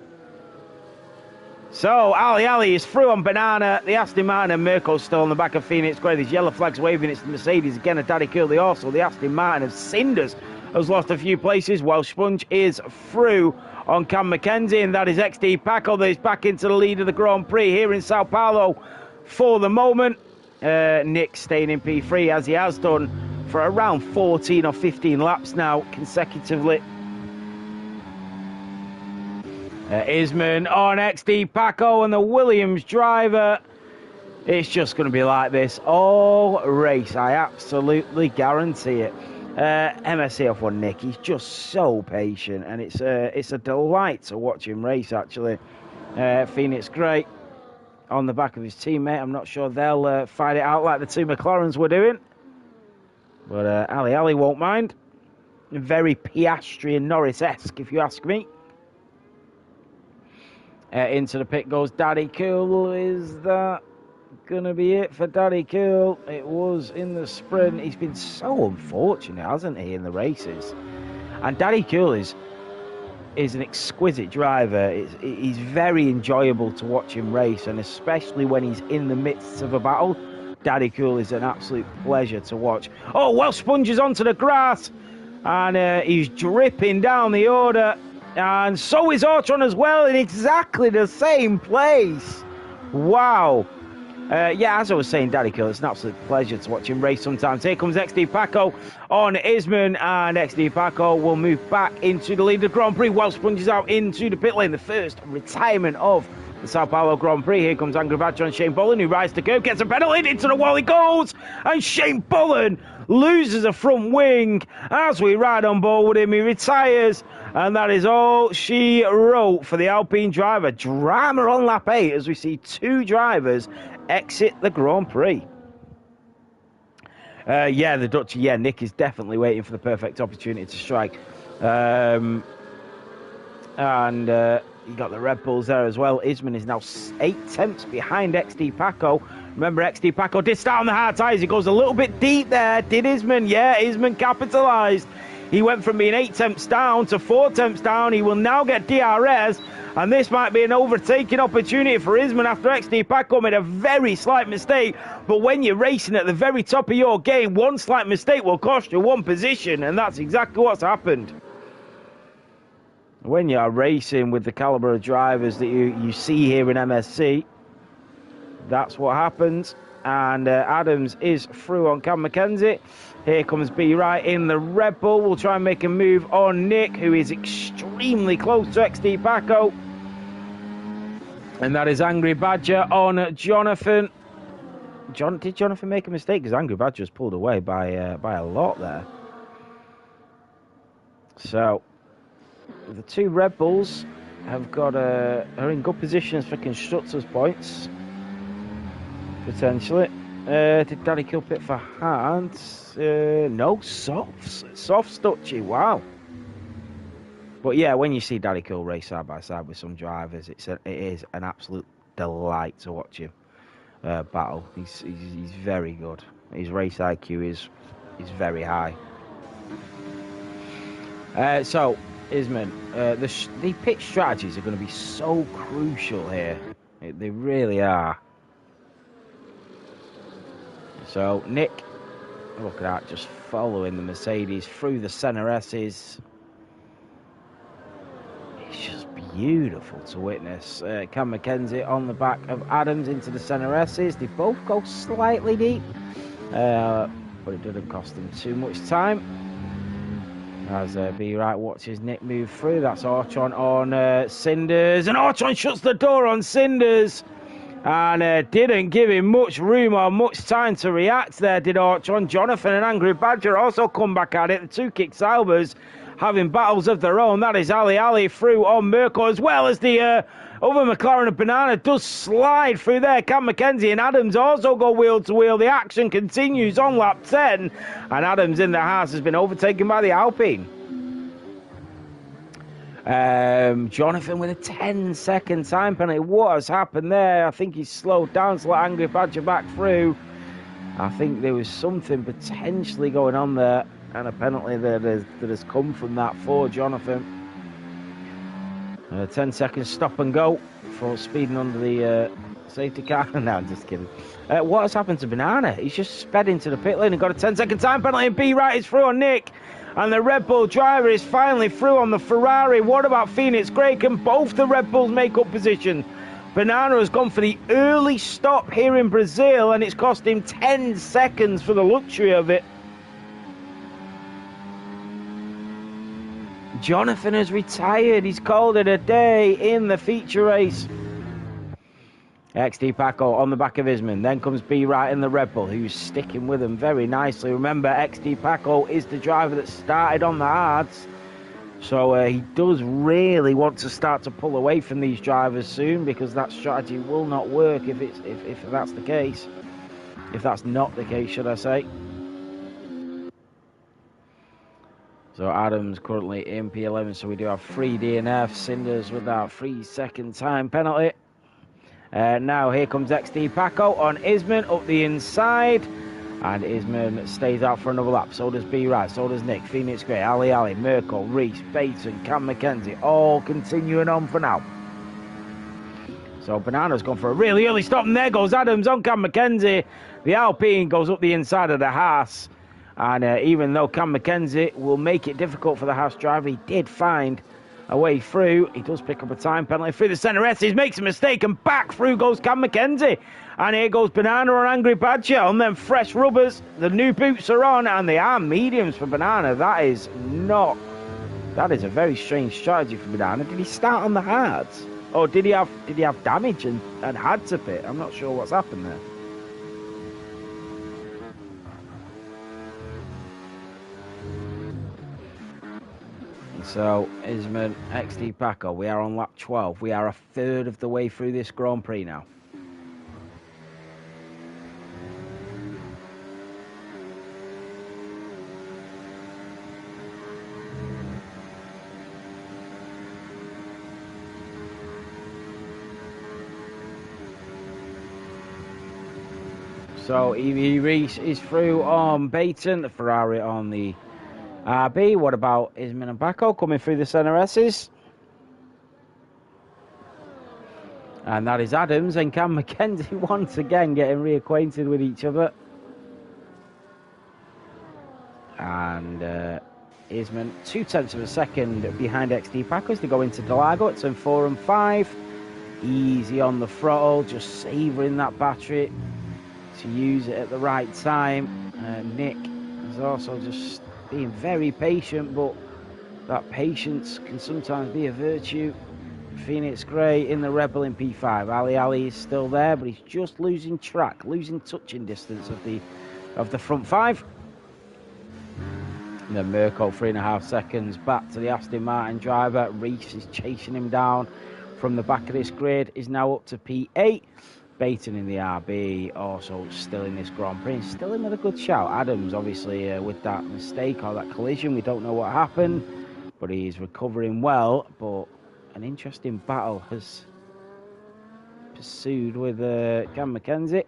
So Ali is through on Banana. The Aston Martin and Mirko's still on the back of Phoenix Grey. There's yellow flags waving. It's the Mercedes again. And Daddy Curly also. The Aston Martin of Cinders has lost a few places. Welsh Sponge is through on Cam McKenzie. And that is XD Paco that is back into the lead of the Grand Prix here in Sao Paulo. For the moment, Nick staying in P3 as he has done for around 14 or 15 laps now consecutively. Isman on XD Paco and the Williams driver. It's just going to be like this all race. I absolutely guarantee it. MSC off one Nick. He's just so patient, and it's a delight to watch him race. Actually, Phoenix Grey on the back of his teammate. I'm not sure they'll fight it out like the two McLarens were doing. But Ali won't mind. Very Piastri and Norris-esque, if you ask me. Into the pit goes Daddy Cool. Is that going to be it for Daddy Cool? It was in the sprint. He's been so unfortunate, hasn't he, in the races? And Daddy Cool is an exquisite driver. He's very enjoyable to watch him race, and especially when he's in the midst of a battle. Daddy Cool is an absolute pleasure to watch. Oh, well, Sponges onto the grass, and he's dripping down the order, and so is Ortron as well in exactly the same place. Wow. Yeah, as I was saying, Daddy Cool, it's an absolute pleasure to watch him race sometimes. Here comes XD Paco on Isman, and XD Paco will move back into the lead of the Grand Prix while Sponges out into the pit lane. The first retirement of the Sao Paulo Grand Prix. Here comes Angry Badger on Shane Bullen, who rides the curve, gets a penalty, into the wall he goes, and Shane Bullen loses a front wing. As we ride on board with him, he retires, and that is all she wrote for the Alpine driver. Drama on lap 8 as we see two drivers exit the Grand Prix. Yeah, the Dutch. Yeah, Nick is definitely waiting for the perfect opportunity to strike. And you got the Red Bulls there as well. Isman is now 8 tenths behind XD Paco. Remember, XD Paco did start on the hard tyres. He goes a little bit deep there. Did Isman? Yeah, Isman capitalised. He went from being 8 tenths down to 4 tenths down. He will now get DRS. And this might be an overtaking opportunity for Isman after XD Paco made a very slight mistake. But when you're racing at the very top of your game, one slight mistake will cost you one position. And that's exactly what's happened. When you're racing with the caliber of drivers that you see here in MSC, that's what happens. And Adams is through on Cam McKenzie. Here comes B Wright in the Red Bull. We'll try and make a move on Nick, who is extremely close to XD Paco. And that is Angry Badger on Jonathan. Did Jonathan make a mistake? Because Angry Badger's pulled away by a lot there. So the two Red Bulls have got are in good positions for constructors' points potentially. Did Daddy Kill pit for hands? No, softs, Stutchy. Wow. But yeah, when you see Daddy Kill race side by side with some drivers, it is an absolute delight to watch him battle. He's very good. His race IQ is very high. So, Isman, the pit strategies are going to be so crucial here. They really are. So, Nick, look at that, just following the Mercedes through the center S's. It's just beautiful to witness. Cam McKenzie on the back of Adams into the center S's. They both go slightly deep, but it didn't cost them too much time. As B Wright watches Nick move through. That's Archon on Cinders. And Archon shuts the door on Cinders. And didn't give him much room or much time to react there, did Archon. Jonathan and Angry Badger also come back at it. The two Kick Saubers having battles of their own. That is Ali through on Merkel, as well as the other McLaren of Banana does slide through there. Cam McKenzie and Adams also go wheel to wheel. The action continues on lap 10. And Adams in the house has been overtaken by the Alpine. Jonathan with a 10-second time penalty. What has happened there? I think he's slowed down to let Angry Badger back through. I think there was something potentially going on there, and a penalty that has come from that for Jonathan. 10-second stop and go for speeding under the safety car. No, I'm just kidding. What has happened to Banana? He's just sped into the pit lane and got a 10-second time penalty, and B Wright is through on Nick. And the Red Bull driver is finally through on the Ferrari. What about Phoenix Gray? Can both the Red Bulls make up position? Banana has gone for the early stop here in Brazil, and it's cost him 10 seconds for the luxury of it. Jonathan has retired. He's called it a day in the feature race. XD Paco on the back of Isman. Then comes B Wright in the Red Bull, who's sticking with him very nicely. Remember, XD Paco is the driver that started on the hards. So he does really want to start to pull away from these drivers soon, because that strategy will not work if that's the case. If that's not the case, should I say. So Adams currently in P11, so we do have 3 DNF. Cinders with that 3-second time penalty. Now here comes XD Paco on Isman up the inside, and Isman stays out for another lap. So does B Wright, so does Nick, Phoenix Gray, Ali, Merkel, Reese, Baton, Cam McKenzie, all continuing on for now. So Banana's gone for a really early stop, and there goes Adams on Cam McKenzie. The Alpine goes up the inside of the Haas, and even though Cam McKenzie will make it difficult for the Haas driver, he did find a way through. He does pick up a time penalty through the centre S. He makes a mistake, and back through goes Cam McKenzie. And here goes Banana on Angry Badger on them fresh rubbers. The new boots are on, and they are mediums for Banana. That is a very strange strategy for Banana. Did he start on the hards, or did he have damage and had to pit? I'm not sure what's happened there. So, Isman, XD Paco, we are on lap 12. We are a third of the way through this Grand Prix now. So, Evie Reese is through on Baton, the Ferrari on the RB. What about Isman and Paco coming through the center S's? And that is Adams and Cam McKenzie once again getting reacquainted with each other. And Isman 0.2 of a second behind XD Paco as they go into Interlagos. It's in 4 and 5. Easy on the throttle, just savouring that battery to use it at the right time. Nick is also just being very patient, but that patience can sometimes be a virtue. Phoenix Grey in the Rebel in P5. Ali is still there, but he's just losing track, losing touching distance of the front 5. And then Mirko 3.5 seconds back to the Aston Martin driver. Reese is chasing him down from the back of this grid. Is now up to P8. Baton in the RB, also still in this Grand Prix, still in with a good shout. Adams, obviously, with that mistake or that collision, we don't know what happened, but he's recovering well. But an interesting battle has pursued with Cam McKenzie.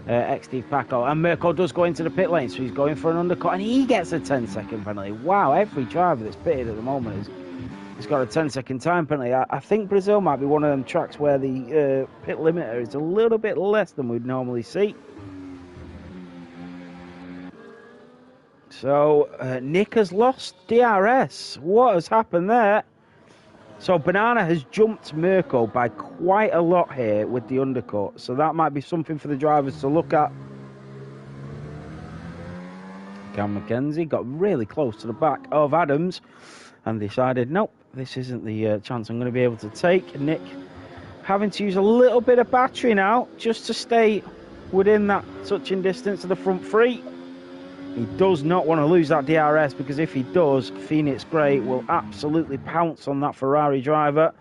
XD Paco, and Mirko does go into the pit lane, so he's going for an undercut, and he gets a 10-second penalty. Wow, every driver that's pitted at the moment has got a 10-second time penalty. I think Brazil might be one of them tracks where the pit limiter is a little bit less than we'd normally see. So Nick has lost DRS. What has happened there? So Banana has jumped Mirko by quite a lot here with the undercut. So that might be something for the drivers to look at. Cam McKenzie got really close to the back of Adams and decided, nope, this isn't the chance I'm going to be able to take. Nick having to use a little bit of battery now just to stay within that touching distance of the front 3. He does not want to lose that DRS, because if he does, Phoenix Grey will absolutely pounce on that Ferrari driver.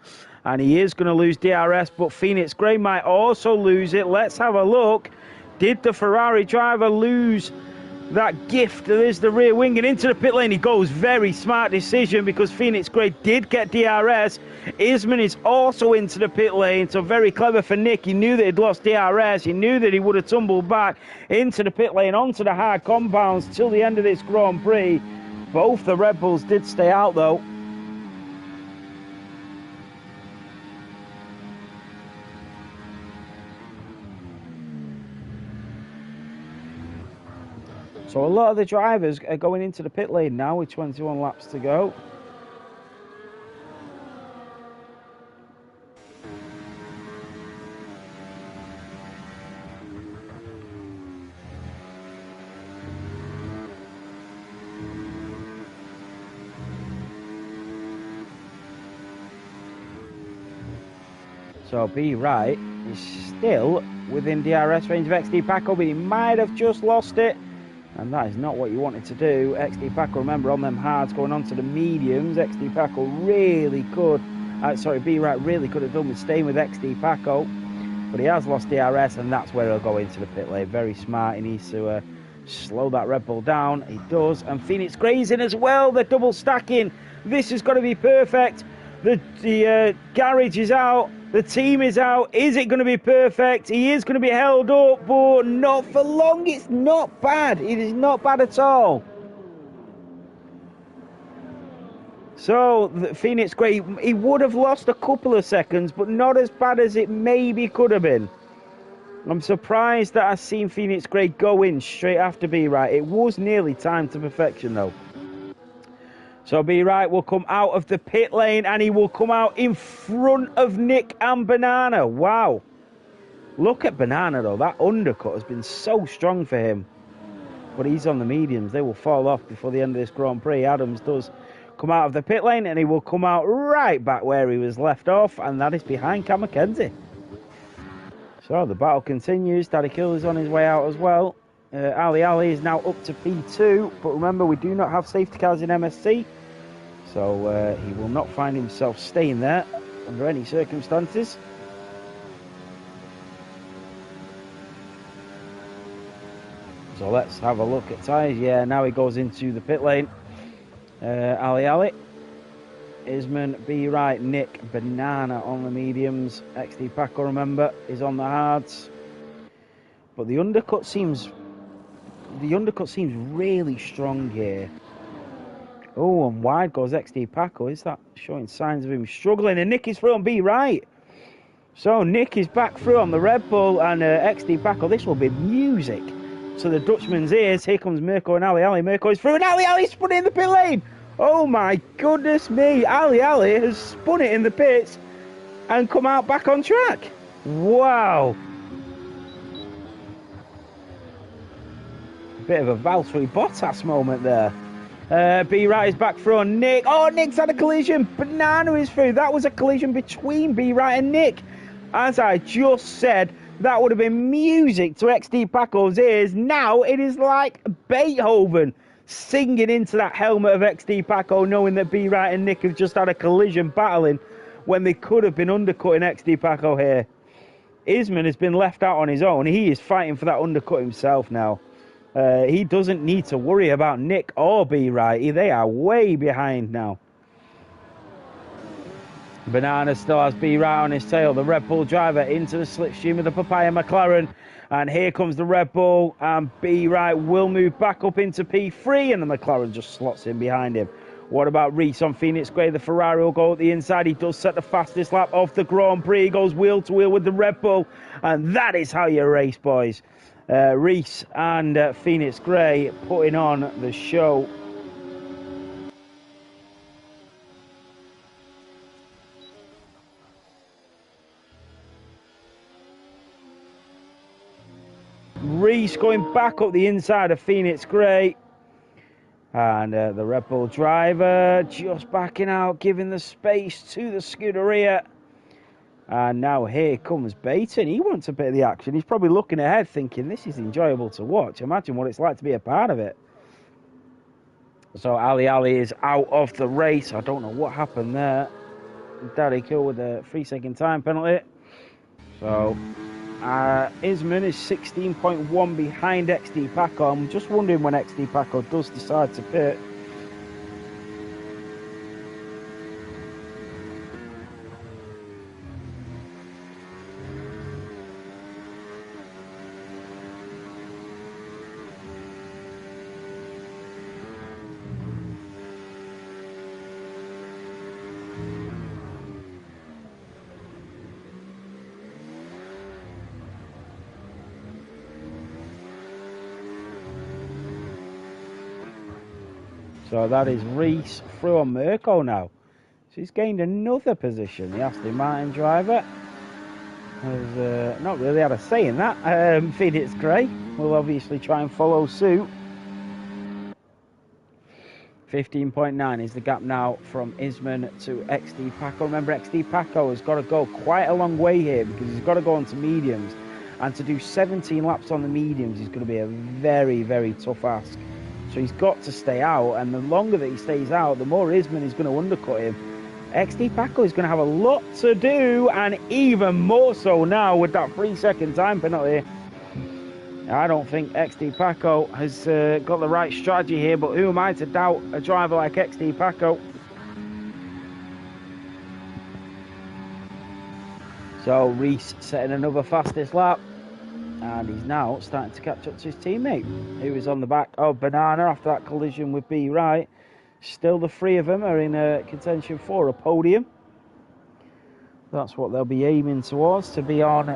And he is going to lose DRS, but Phoenix Grey might also lose it. Let's have a look. Did the Ferrari driver lose that gift? There's the rear wing and into the pit lane he goes. Very smart decision, because Phoenix Grey did get DRS. Isman is also into the pit lane, so very clever for Nick. He knew that he'd lost DRS. He knew that he would have tumbled back into the pit lane, onto the hard compounds till the end of this Grand Prix. Both the Red Bulls did stay out though. So a lot of the drivers are going into the pit lane now with 21 laps to go. So B Right is still within DRS range of XD Paco, but he might have just lost it. And that is not what you wanted to do. XD Paco, remember, on them hards going on to the mediums. XD Paco really could, B Right really could have done with staying with XD Paco. But he has lost DRS, and that's where he'll go into the pit lane. Very smart. He needs to slow that Red Bull down. He does. And Phoenix Grey's in as well. They're double stacking. This has got to be perfect. The garage is out. The team is out. Is it going to be perfect? He is going to be held up, but not for long. It's not bad. It is not bad at all. So, the Phoenix Grey, he would have lost a couple of seconds, but not as bad as it maybe could have been. I'm surprised that I've seen Phoenix Grey go in straight after B Right. It was nearly time to perfection, though. So B Right will come out of the pit lane, and he will come out in front of Nick and Banana. Wow. Look at Banana, though. That undercut has been so strong for him. But he's on the mediums. They will fall off before the end of this Grand Prix. Adams does come out of the pit lane, and he will come out right back where he was left off, and that is behind Cam McKenzie. So the battle continues. Daddy Kill is on his way out as well. Ali is now up to P2, but remember, we do not have safety cars in MSC, so he will not find himself staying there under any circumstances. So let's have a look at tyres. Yeah, now he goes into the pit lane. Ali, Isman, B Right, Nick, Banana on the mediums. XD Paco, remember, is on the hards. But the undercut seems really strong here. Oh, and wide goes XD Paco. Is that showing signs of him struggling? And Nick is through on B Right. So Nick is back through on the Red Bull, and XD Paco, this will be music to the Dutchman's ears. Here comes Mirko and Ali. Ali, Mirko is through, and Ali spun it in the pit lane. Oh my goodness me. Ali has spun it in the pits and come out back on track. Wow. Bit of a Valtteri Bottas moment there. B Right is back front. Nick. Oh, Nick's had a collision. Banana is through. That was a collision between B Right and Nick. As I just said, that would have been music to XD Paco's ears. Now it is like Beethoven singing into that helmet of XD Paco, knowing that B Right and Nick have just had a collision battling when they could have been undercutting XD Paco here. Isman has been left out on his own. He is fighting for that undercut himself now. He doesn't need to worry about Nick or B Right. They are way behind now. Banana still has B Right on his tail. The Red Bull driver into the slipstream of the Papaya McLaren. And here comes the Red Bull. And B Right will move back up into P3. And the McLaren just slots in behind him. What about Reese on Phoenix Grey? The Ferrari will go at the inside. He does set the fastest lap of the Grand Prix. He goes wheel to wheel with the Red Bull. And that is how you race, boys. Reese and Phoenix Grey putting on the show. Reese going back up the inside of Phoenix Grey. And the Red Bull driver just backing out, giving the space to the Scuderia. And now here comes Baton. He wants a bit of the action. He's probably looking ahead thinking, this is enjoyable to watch. Imagine what it's like to be a part of it. So Ali is out of the race. I don't know what happened there. Daddy Kill with a 3-second time penalty. So Isman is 16.1 behind XD Paco. I'm just wondering when XD Paco does decide to pit. So that is Reese through on Mirko now. So he's gained another position. The Aston Martin driver has not really had a say in that. Phoenix Grey will obviously try and follow suit. 15.9 is the gap now from Isman to XD Paco. Remember, XD Paco has got to go quite a long way here because he's got to go onto mediums. And to do 17 laps on the mediums is going to be a very, very tough ask. So he's got to stay out, and the longer that he stays out, the more Isman is going to undercut him. XD Paco is going to have a lot to do, and even more so now with that 3-second time penalty. I don't think XD Paco has got the right strategy here, but who am I to doubt a driver like XD Paco? So Reese setting another fastest lap. And he's now starting to catch up to his teammate, who is on the back of Banana after that collision with B Right. Still the three of them are in contention for a podium. That's what they'll be aiming towards, to be on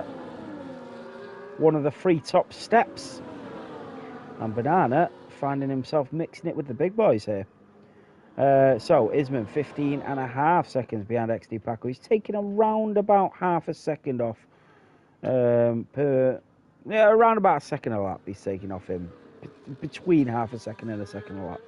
one of the three top steps. And Banana finding himself mixing it with the big boys here. So Isman 15.5 seconds behind XD Paco. He's taking around about half a second off around about a second a lap he's taking off him. Between half a second and a second a lap.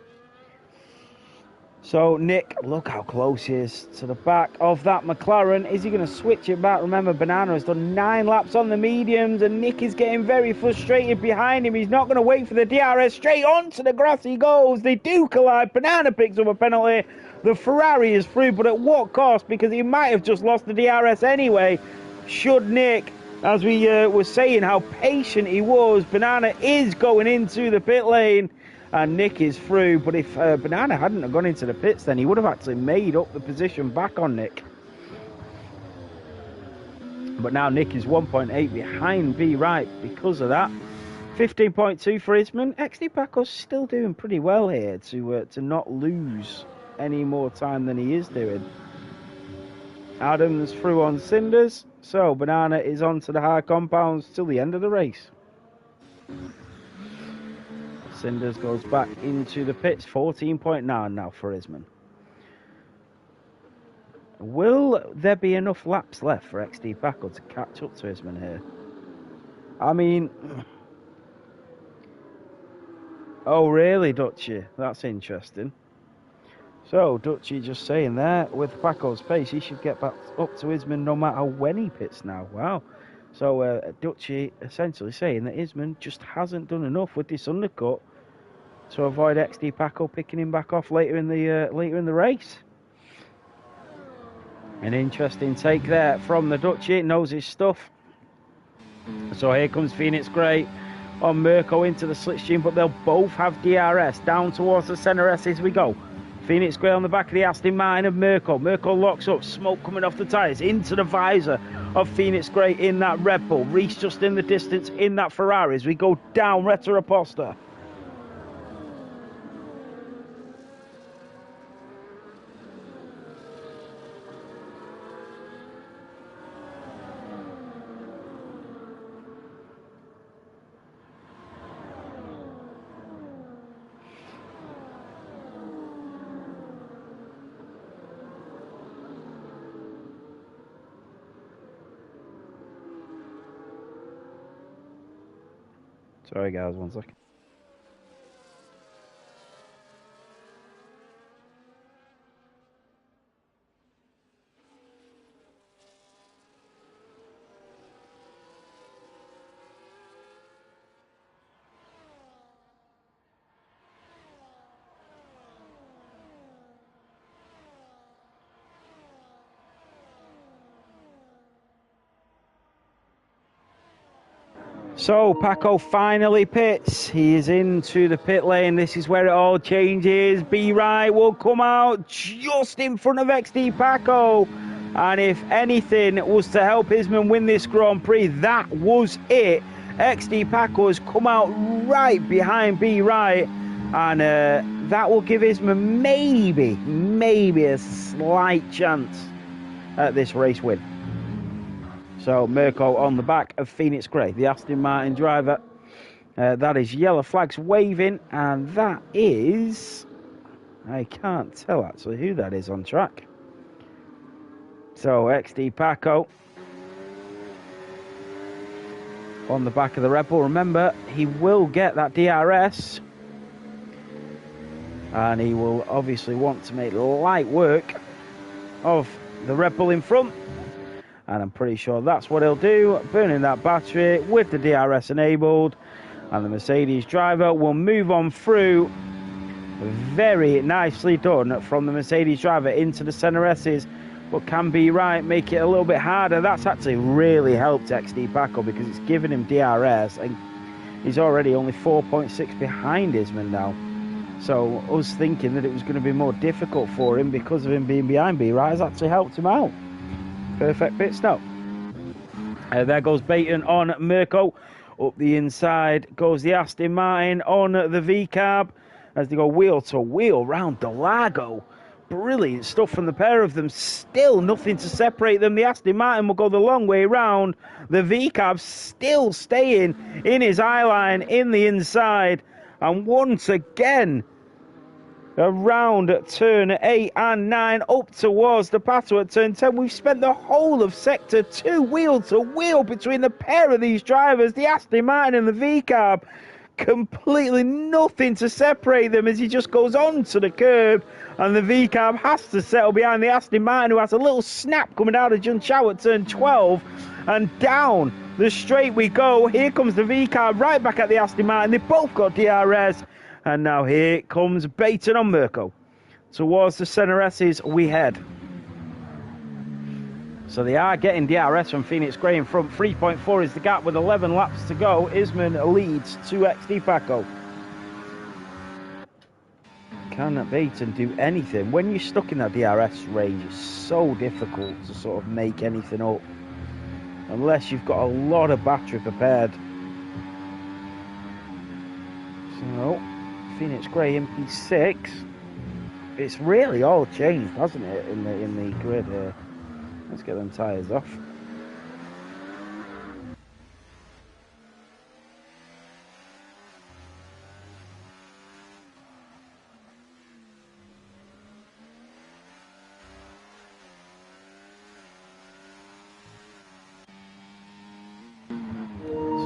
So Nick, look how close he is to the back of that McLaren. Is he going to switch it back? Remember, Banana has done 9 laps on the mediums, and Nick is getting very frustrated behind him. He's not going to wait for the DRS. Straight onto the grass he goes. They do collide. Banana picks up a penalty. The Ferrari is through, but at what cost? Because he might have just lost the DRS anyway. Should Nick, as we were saying, how patient he was. Banana is going into the pit lane, and Nick is through. But if Banana hadn't gone into the pits, then he would have actually made up the position back on Nick. But now Nick is 1.8 behind B Right because of that. 15.2 for Isman. XD Paco's still doing pretty well here to not lose any more time than he is doing. Adams through on cinders. So Banana is on to the hard compounds till the end of the race. Cinders goes back into the pits. 14.9 now for Isman. Will there be enough laps left for XD Paco to catch up to Isman here? I mean... Oh, really, Dutchy? That's interesting. So, Dutchy just saying there, with Paco's pace, he should get back up to Isman no matter when he pits now. Wow. So, Dutchy essentially saying that Isman just hasn't done enough with this undercut to avoid XD Paco picking him back off later in the race. An interesting take there from the Dutchy, knows his stuff. So here comes Phoenix Grey on Mirko into the slipstream, but they'll both have DRS down towards the centre S as we go. Phoenix Grey on the back of the Aston Martin of Mirko. Mirko locks up, smoke coming off the tyres into the visor of Phoenix Grey in that Red Bull. Reese just in the distance in that Ferrari as we go down Retta Aposta. Sorry guys, 1 second. So, Paco finally pits. He is into the pit lane. This is where it all changes. B Right will come out just in front of XD Paco. And if anything was to help Isman win this Grand Prix, that was it. XD Paco has come out right behind B Right. And that will give Isman maybe a slight chance at this race win. So Mirko on the back of Phoenix Grey, the Aston Martin driver. That is yellow flags waving, and that is... I can't tell actually who that is on track. So XD Paco on the back of the Red Bull. Remember, he will get that DRS. And he will obviously want to make light work of the Red Bull in front. And I'm pretty sure that's what he'll do, burning that battery with the DRS enabled. And the Mercedes driver will move on through. Very nicely done from the Mercedes driver into the centre S's. But can be right, make it a little bit harder. That's actually really helped XD Paco because it's given him DRS. And he's already only 4.6 behind Isman now. So us thinking that it was going to be more difficult for him because of him being behind B Right has actually helped him out. Perfect pit stop. There goes Baton on Mirko. Up the inside goes the Aston Martin on the V-Carb as they go wheel to wheel round Interlagos. Brilliant stuff from the pair of them. Still nothing to separate them. The Aston Martin will go the long way round. The V-Carb still staying in his eye line in the inside. And once again, around turn 8 and 9 up towards the Pato at turn 10. We've spent the whole of sector 2 wheel to wheel between the pair of these drivers, the Aston Martin and the V-Carb. Completely nothing to separate them as he just goes on to the curb, and the V-Carb has to settle behind the Aston Martin, who has a little snap coming out of Jun Chao at turn 12, and down the straight we go. Here comes the V-Carb right back at the Aston Martin. They both got DRS. And now here comes Baton on Mirko. Towards the centre S's we head. So they are getting DRS from Phoenix Grey in front. 3.4 is the gap with 11 laps to go. Isman leads to XD Paco. Can Baton do anything? When you're stuck in that DRS range, it's so difficult to sort of make anything up. Unless you've got a lot of battery prepared. So... Phoenix Grey in P6. It's really all changed, hasn't it, in the grid here. Let's get them tyres off.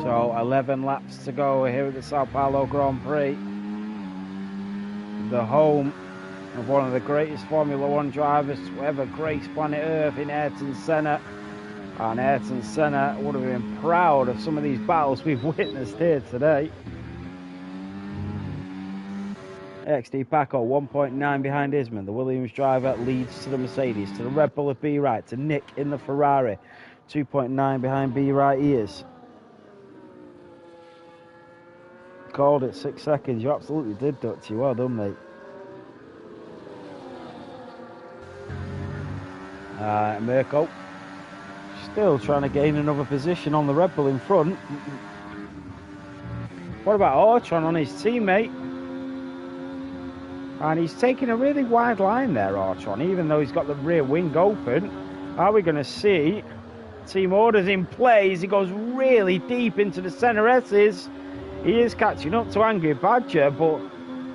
So 11 laps to go here at the Sao Paulo Grand Prix. The home of one of the greatest Formula One drivers to ever grace planet Earth in Ayrton Senna. And Ayrton Senna would have been proud of some of these battles we've witnessed here today. XD Paco 1.9 behind Isman. The Williams driver leads to the Mercedes, to the Red Bull of B Right, to Nick in the Ferrari. 2.9 behind B Right he is. Called it 6 seconds. You absolutely did, Dutchy. Well done, mate. Mirko still trying to gain another position on the Red Bull in front. What about Ortron on his teammate? And he's taking a really wide line there, Ortron, even though he's got the rear wing open. Are we going to see team orders in place? He goes really deep into the center S's. He is catching up to Angry Badger, but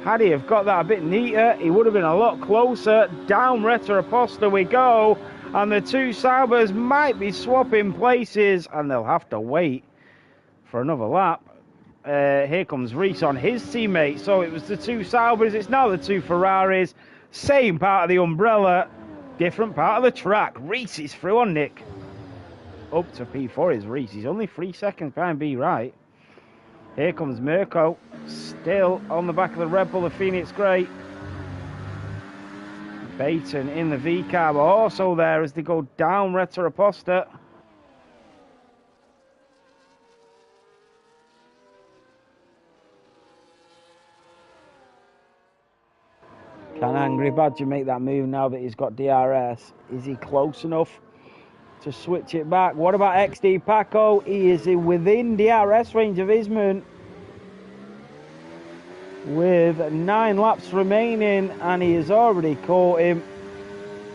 had he have got that a bit neater, he would have been a lot closer. Down Retta Aposta we go, and the two Saubers might be swapping places, and they'll have to wait for another lap. Here comes Reese on his teammate. So it was the two Saubers, it's now the two Ferraris. Same part of the umbrella, different part of the track. Reese is through on Nick. Up to P4 is Reese. He's only 3 seconds behind B Right. Here comes Mirko, still on the back of the Red Bull of Phoenix Grey. Baton in the V car, but also there as they go down Retta Aposta. Can Angry Badger make that move now that he's got DRS? Is he close enough to switch it back? What about XD Paco? He is within DRS range of Isman with 9 laps remaining, and he has already caught him.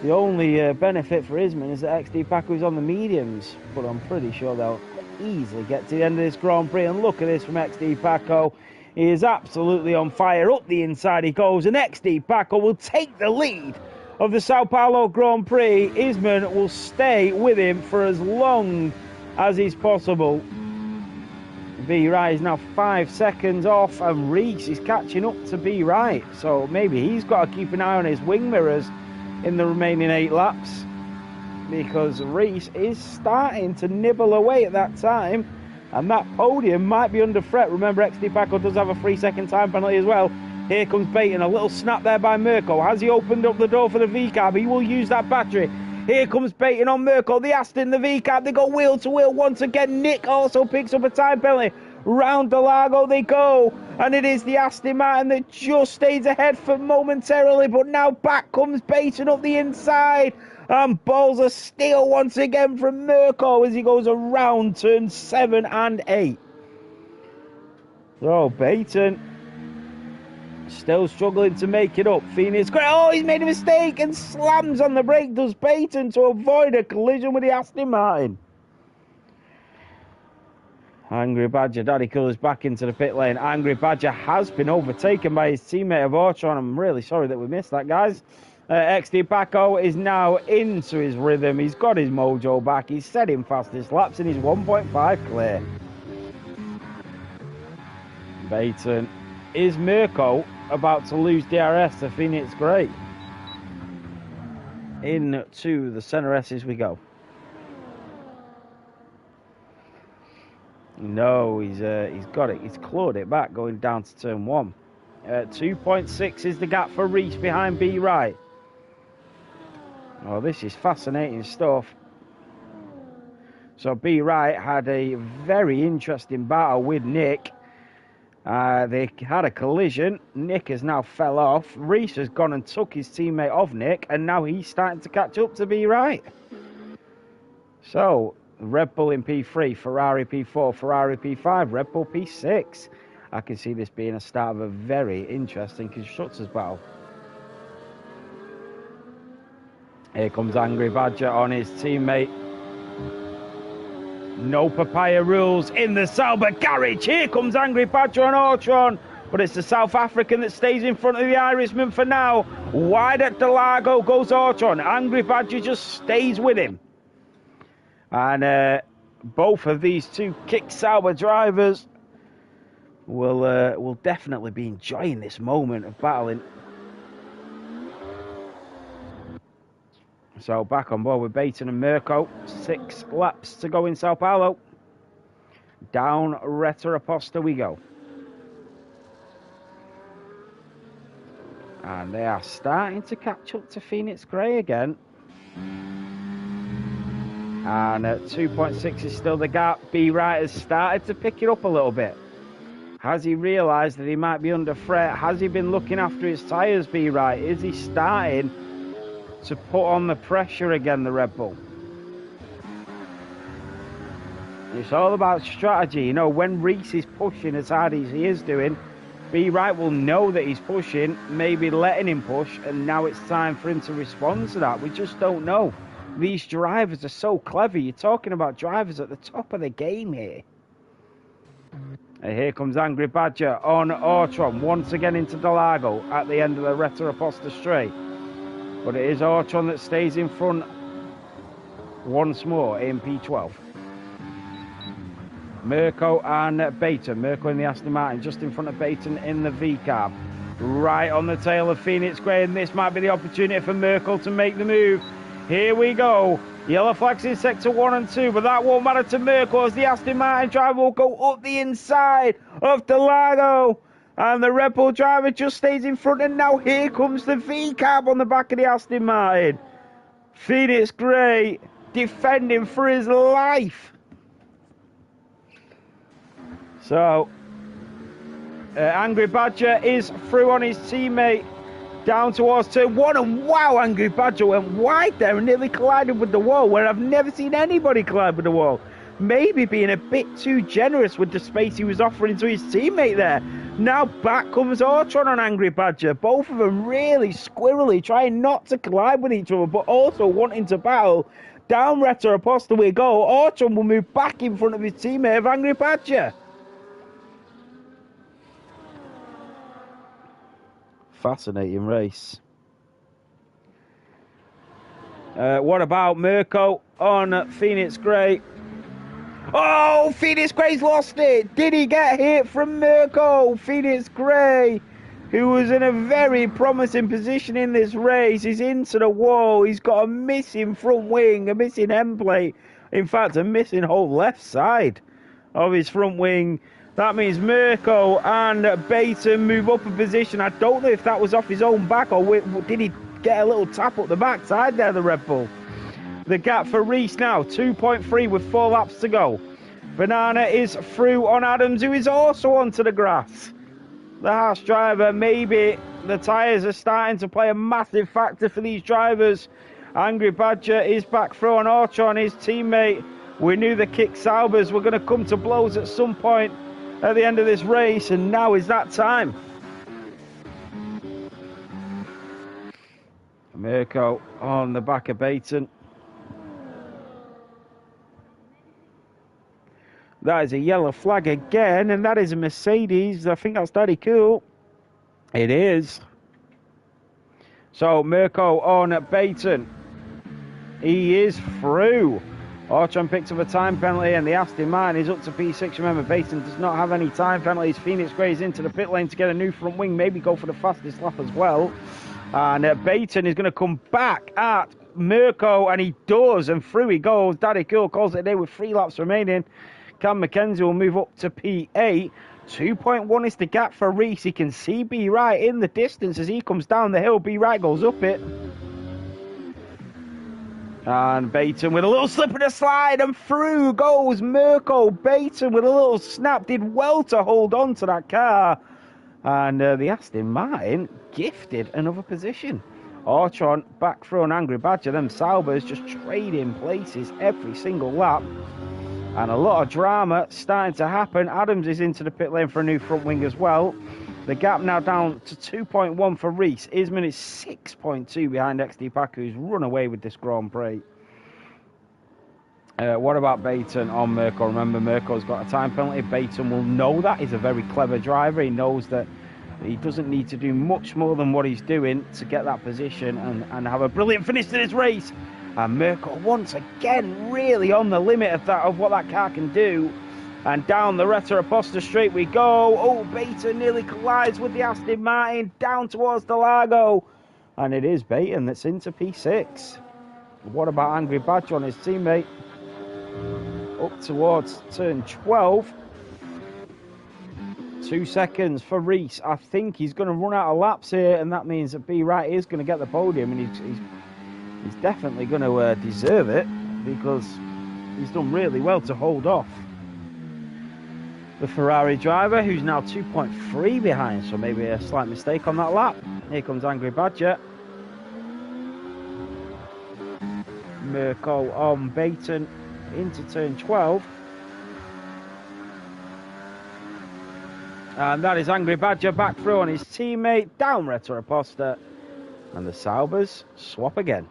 The only benefit for Isman is that XD Paco is on the mediums, but I'm pretty sure they'll easily get to the end of this Grand Prix. And look at this from XD Paco. He is absolutely on fire. Up the inside he goes, and XD Paco will take the lead of the Sao Paulo Grand Prix. Isman will stay with him for as long as is possible. B Right is now 5 seconds off, and Reese is catching up to B Right. So maybe he's got to keep an eye on his wing mirrors in the remaining 8 laps, because Reese is starting to nibble away at that time, and that podium might be under threat. Remember, XD Paco does have a 3-second time penalty as well. Here comes Baton, a little snap there by Mirko. Has he opened up the door for the V-Cab? He will use that battery. Here comes Baton on Mirko, the Aston, the V-Cab. They go wheel to wheel once again. Nick also picks up a time penalty. Round Interlagos they go, and it is the Aston Martin that just stays ahead for momentarily, but now back comes Baton up the inside, and balls a steal once again from Mirko as he goes around turns 7 and 8. So Baton still struggling to make it up. Phoenix, oh, he's made a mistake and slams on the brake, does Baton, to avoid a collision with the Aston Martin. Angry Badger, Daddy Killer's back into the pit lane. Angry Badger has been overtaken by his teammate of Ortron. I'm really sorry that we missed that, guys. XD Paco is now into his rhythm. He's got his mojo back. He's setting fastest laps, and he's 1.5 clear. Baton. Is Mirko about to lose DRS to Phoenix Grey? Into the center S's we go. No, he's got it. He's clawed it back going down to turn 1. 2.6 is the gap for Reese behind B Right. Oh, this is fascinating stuff. So B Right had a very interesting battle with Nick. They had a collision. Nick has now fell off. Reese has gone and took his teammate off Nick, and now he's starting to catch up to B Right. So Red Bull in P3, Ferrari P4, Ferrari P5, Red Bull P6. I can see this being a start of a very interesting constructors battle. Here comes Angry Badger on his teammate. No papaya rules in the Sauber garage. Here comes Angry Badger on Ortron, but it's the South African that stays in front of the Irishman for now. Wide at Interlagos goes Ortron. Angry Badger just stays with him. And both of these two kick Sauber drivers will definitely be enjoying this moment of battling. So back on board with Baton and Mirko. 6 laps to go in Sao Paulo. Down Retro-Aposta we go. And they are starting to catch up to Phoenix Grey again. And at 2.6 is still the gap. B. Wright has started to pick it up a little bit. Has he realised that he might be under threat? Has he been looking after his tyres, B. Wright? Is he starting to put on the pressure again, the Red Bull? It's all about strategy. You know, when Reese is pushing as hard as he is doing, B. Wright will know that he's pushing, maybe letting him push, and now it's time for him to respond to that. We just don't know. These drivers are so clever. You're talking about drivers at the top of the game here. And here comes Angry Badger on Ortron, once again into Interlagos at the end of the Retro-Aposta straight. But it is Ortron that stays in front once more in P12. Mirko and Baton. Mirko in the Aston Martin, just in front of Baton in the V-Cab. Right on the tail of Phoenix Grey, and this might be the opportunity for Mirko to make the move. Here we go. Yellow flags in sector 1 and 2, but that won't matter to Mirko as the Aston Martin driver will go up the inside of Interlagos. And the Red Bull driver just stays in front, and now here comes the V-Cab on the back of the Aston Martin. Phoenix Grey defending for his life. So, Angry Badger is through on his teammate down towards turn 1, and wow, Angry Badger went wide there and nearly collided with the wall, where I've never seen anybody collide with the wall. Maybe being a bit too generous with the space he was offering to his teammate there. Now back comes Ortron on Angry Badger. Both of them really squirrely, trying not to collide with each other, but also wanting to battle. Down Retro-Aposta we go. Ortron will move back in front of his teammate of Angry Badger. Fascinating race. What about Mirko on Phoenix Grey? Oh, Phoenix Grey's lost it. Did he get hit from Mirko? Phoenix Grey, who was in a very promising position in this race, is into the wall. He's got a missing front wing, a missing end plate. In fact, a missing whole left side of his front wing. That means Mirko and Baton move up a position. I don't know if that was off his own back or did he get a little tap up the backside there, the Red Bull. The gap for Reese now, 2.3 with 4 laps to go. Banana is through on Adams, who is also onto the grass. The Haas driver, maybe the tyres are starting to play a massive factor for these drivers. Angry Badger is back through on Ortron, his teammate. We knew the kick Saubers were going to come to blows at some point at the end of this race, and now is that time. Mirko on the back of Baton. That is a yellow flag again, and that is a Mercedes. I think that's pretty cool. It is. So Mirko on Baton. He is through. Ortron picked up a time penalty, and the Aston Martin is up to P6. Remember, Baton does not have any time penalties. Phoenix Grey is into the pit lane to get a new front wing, maybe go for the fastest lap as well. And Baton is going to come back at Mirko, and he does, and through he goes. Daddy Cool calls it a day with 3 laps remaining. Cam McKenzie will move up to P8. 2.1 is the gap for Reese. He can see B. Wright in the distance as he comes down the hill. B. Wright goes up it. And Baton with a little slip and a slide, and through goes Mirko. Baton with a little snap did well to hold on to that car. And the Aston Martin gifted another position. Ortron back through an Angry Badger. Them Saubers just trading places every single lap. And a lot of drama starting to happen. Adams is into the pit lane for a new front wing as well. The gap now down to 2.1 for Reese. Isman is 6.2 behind XD Pack, who's run away with this Grand Prix. What about Baton on Mirko? Remember, Mirko's got a time penalty. Baton will know that. He's a very clever driver. He knows that he doesn't need to do much more than what he's doing to get that position and have a brilliant finish to this race. And Mirko once again really on the limit of what that car can do. And down the Retro-Aposta straight we go. Oh, Baton nearly collides with the Aston Martin down towards the Lago. And it is Baton that's into P6. What about Angry Badger on his teammate? Up towards turn 12. 2 seconds for Reese. I think he's going to run out of laps here, and that means that B Wright is going to get the podium, and he's definitely going to deserve it, because he's done really well to hold off the Ferrari driver, who's now 2.3 behind, so maybe a slight mistake on that lap. Here comes Angry Badger. Mirko on Baton into turn 12. And that is Angry Badger back through on his teammate, down Retro-Aposta. And the Saubers swap again.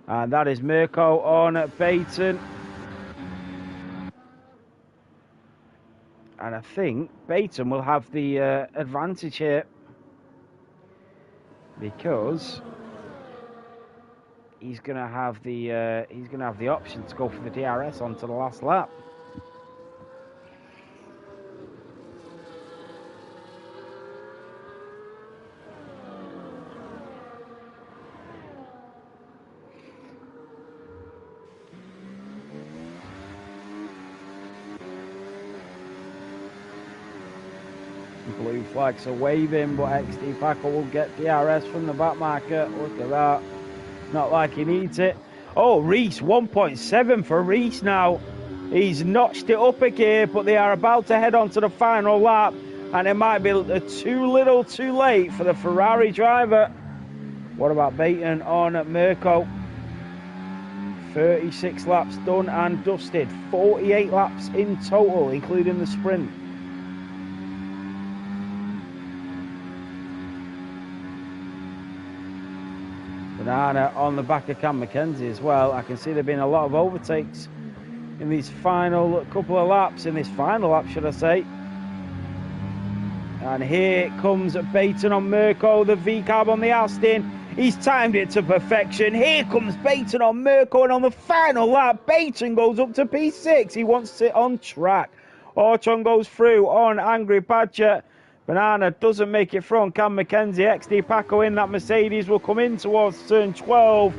And that is Mirko on Baton. And I think Baton will have the advantage here, because he's going to have the option to go for the DRS onto the last lap. Blue flags are waving, but XD Packer will get DRS from the back marker. Look at that. Not like he needs it. Oh, Reese, 1.7 for Reese now. He's notched it up a gear, but they are about to head on to the final lap. And it might be too little too late for the Ferrari driver. What about Baton on Mirko? 36 laps done and dusted. 48 laps in total, including the sprint. Banana on the back of Cam Mackenzie as well. I can see there have been a lot of overtakes in these final couple of laps, in this final lap, should I say. And here comes Baton on Mirko, the V-carb on the Aston. He's timed it to perfection. Here comes Baton on Mirko, and on the final lap, Baton goes up to P6. He wants it on track. Orchon goes through on Angry Badger. Banana doesn't make it through on Cam Mackenzie. XD Paco in that Mercedes will come in towards turn 12.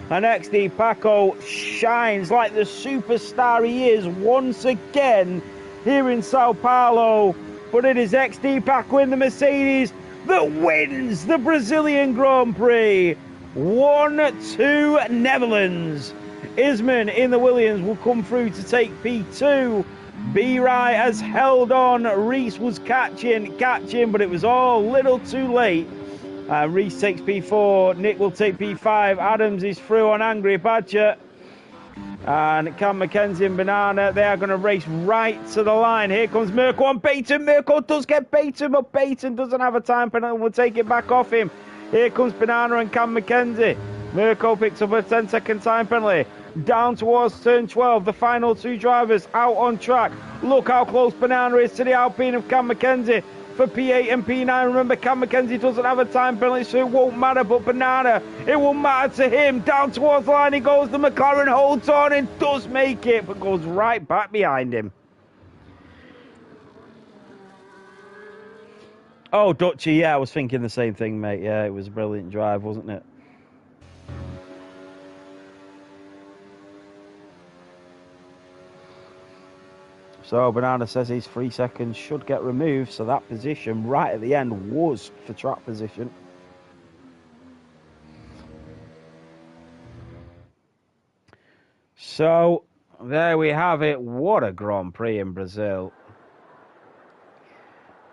And XD Paco shines like the superstar he is once again here in Sao Paulo. But it is XD Paco in the Mercedes that wins the Brazilian Grand Prix. 1-2 Netherlands. Isman in the Williams will come through to take P2. B-Right has held on. Reese was catching, but it was all little too late. Reese takes P4. Nick will take P5. Adams is through on Angry Badger. And Cam Mackenzie and Banana, they are going to race right to the line. Here comes Mirko on Baton. Mirko does get Baton, but Baton doesn't have a time penalty. We'll take it back off him. Here comes Banana and Cam Mackenzie. Mirko picks up a 10-second time penalty. Down towards turn 12, the final two drivers out on track. Look how close Banana is to the Alpine of Cam Mackenzie for P8 and P9. Remember, Cam Mackenzie doesn't have a time penalty, so it won't matter, but Banana, it will matter to him. Down towards the line he goes. The McLaren holds on and does make it, but goes right back behind him. Oh, Dutchy, yeah, I was thinking the same thing, mate. Yeah, it was a brilliant drive, wasn't it? So Banana says his 3 seconds should get removed, so that position right at the end was for track position. So there we have it. What a Grand Prix in Brazil.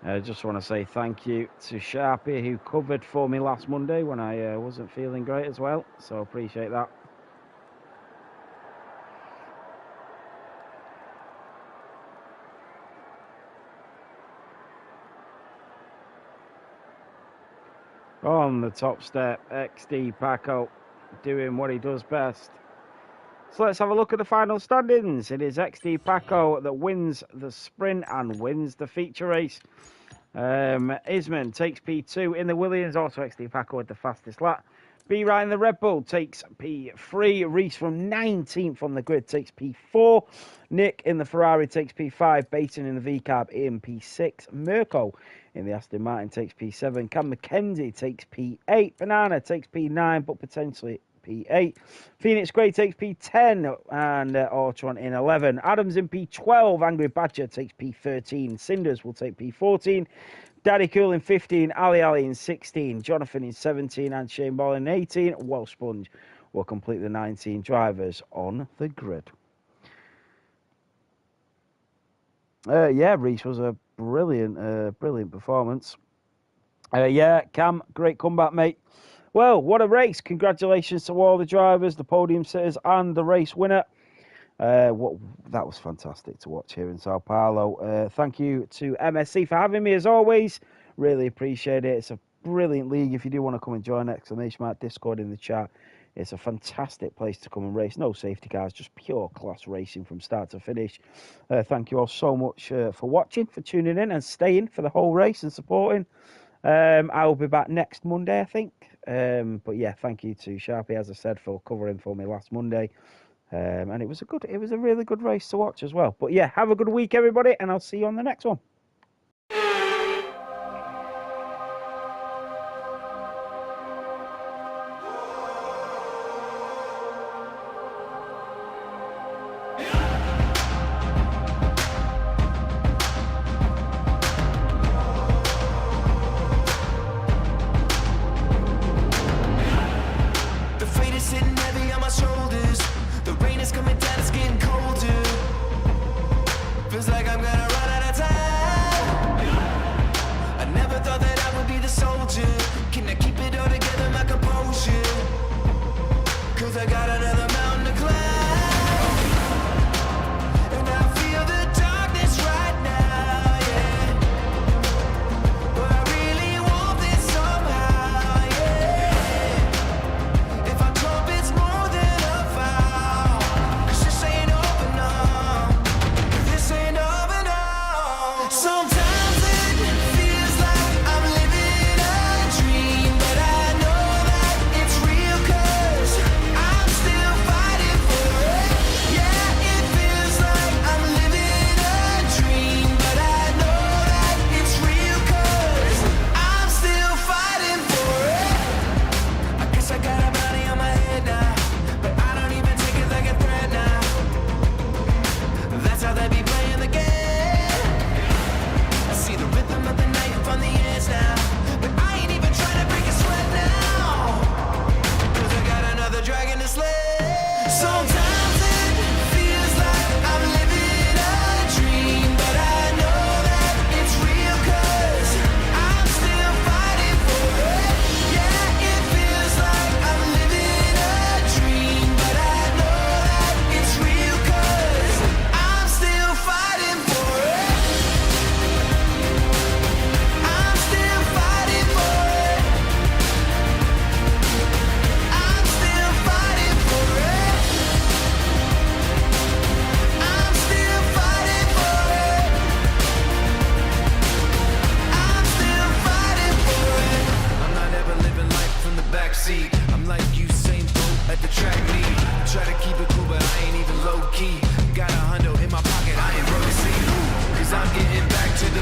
I just want to say thank you to Sharpie, who covered for me last Monday when I wasn't feeling great as well, so appreciate that. On the top step, XD Paco doing what he does best. So let's have a look at the final standings. It is XD Paco that wins the sprint and wins the feature race. Isman takes P2 in the Williams, also XD Paco with the fastest lap. B right in the Red Bull takes P3. Reese from 19th on the grid takes P4. Nick in the Ferrari takes P5. Baton in the V-Cab in P6. Mirko in the Aston Martin takes P7. Cam McKenzie takes P8. Banana takes P9, but potentially P8. Phoenix Grey takes P10 and Ortron in 11. Adams in P12. Angry Badger takes P13. Cinders will take P14. Daddy Cool in 15. Ali in 16. Jonathan in 17 and Shane Ball in 18. Welsh Sponge will complete the 19 drivers on the grid. Yeah, Reese was a brilliant performance. Yeah, Cam, great comeback, mate. Well, what a race. Congratulations to all the drivers, the podium sitters, and the race winner. That was fantastic to watch here in Sao Paulo. Thank you to MSC for having me, as always. Really appreciate it. It's a brilliant league. If you do want to come and join, Discord in the chat. It's a fantastic place to come and race. No safety cars, just pure class racing from start to finish. Thank you all so much for watching, for tuning in and staying for the whole race and supporting. I will be back next Monday, I think. But yeah, thank you to Sharpie, as I said, for covering for me last Monday. And it was a really good race to watch as well. But yeah, have a good week, everybody, and I'll see you on the next one.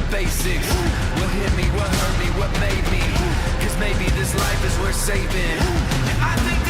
Basics. What hit me, what hurt me, what made me? 'Cause maybe this life is worth saving. I think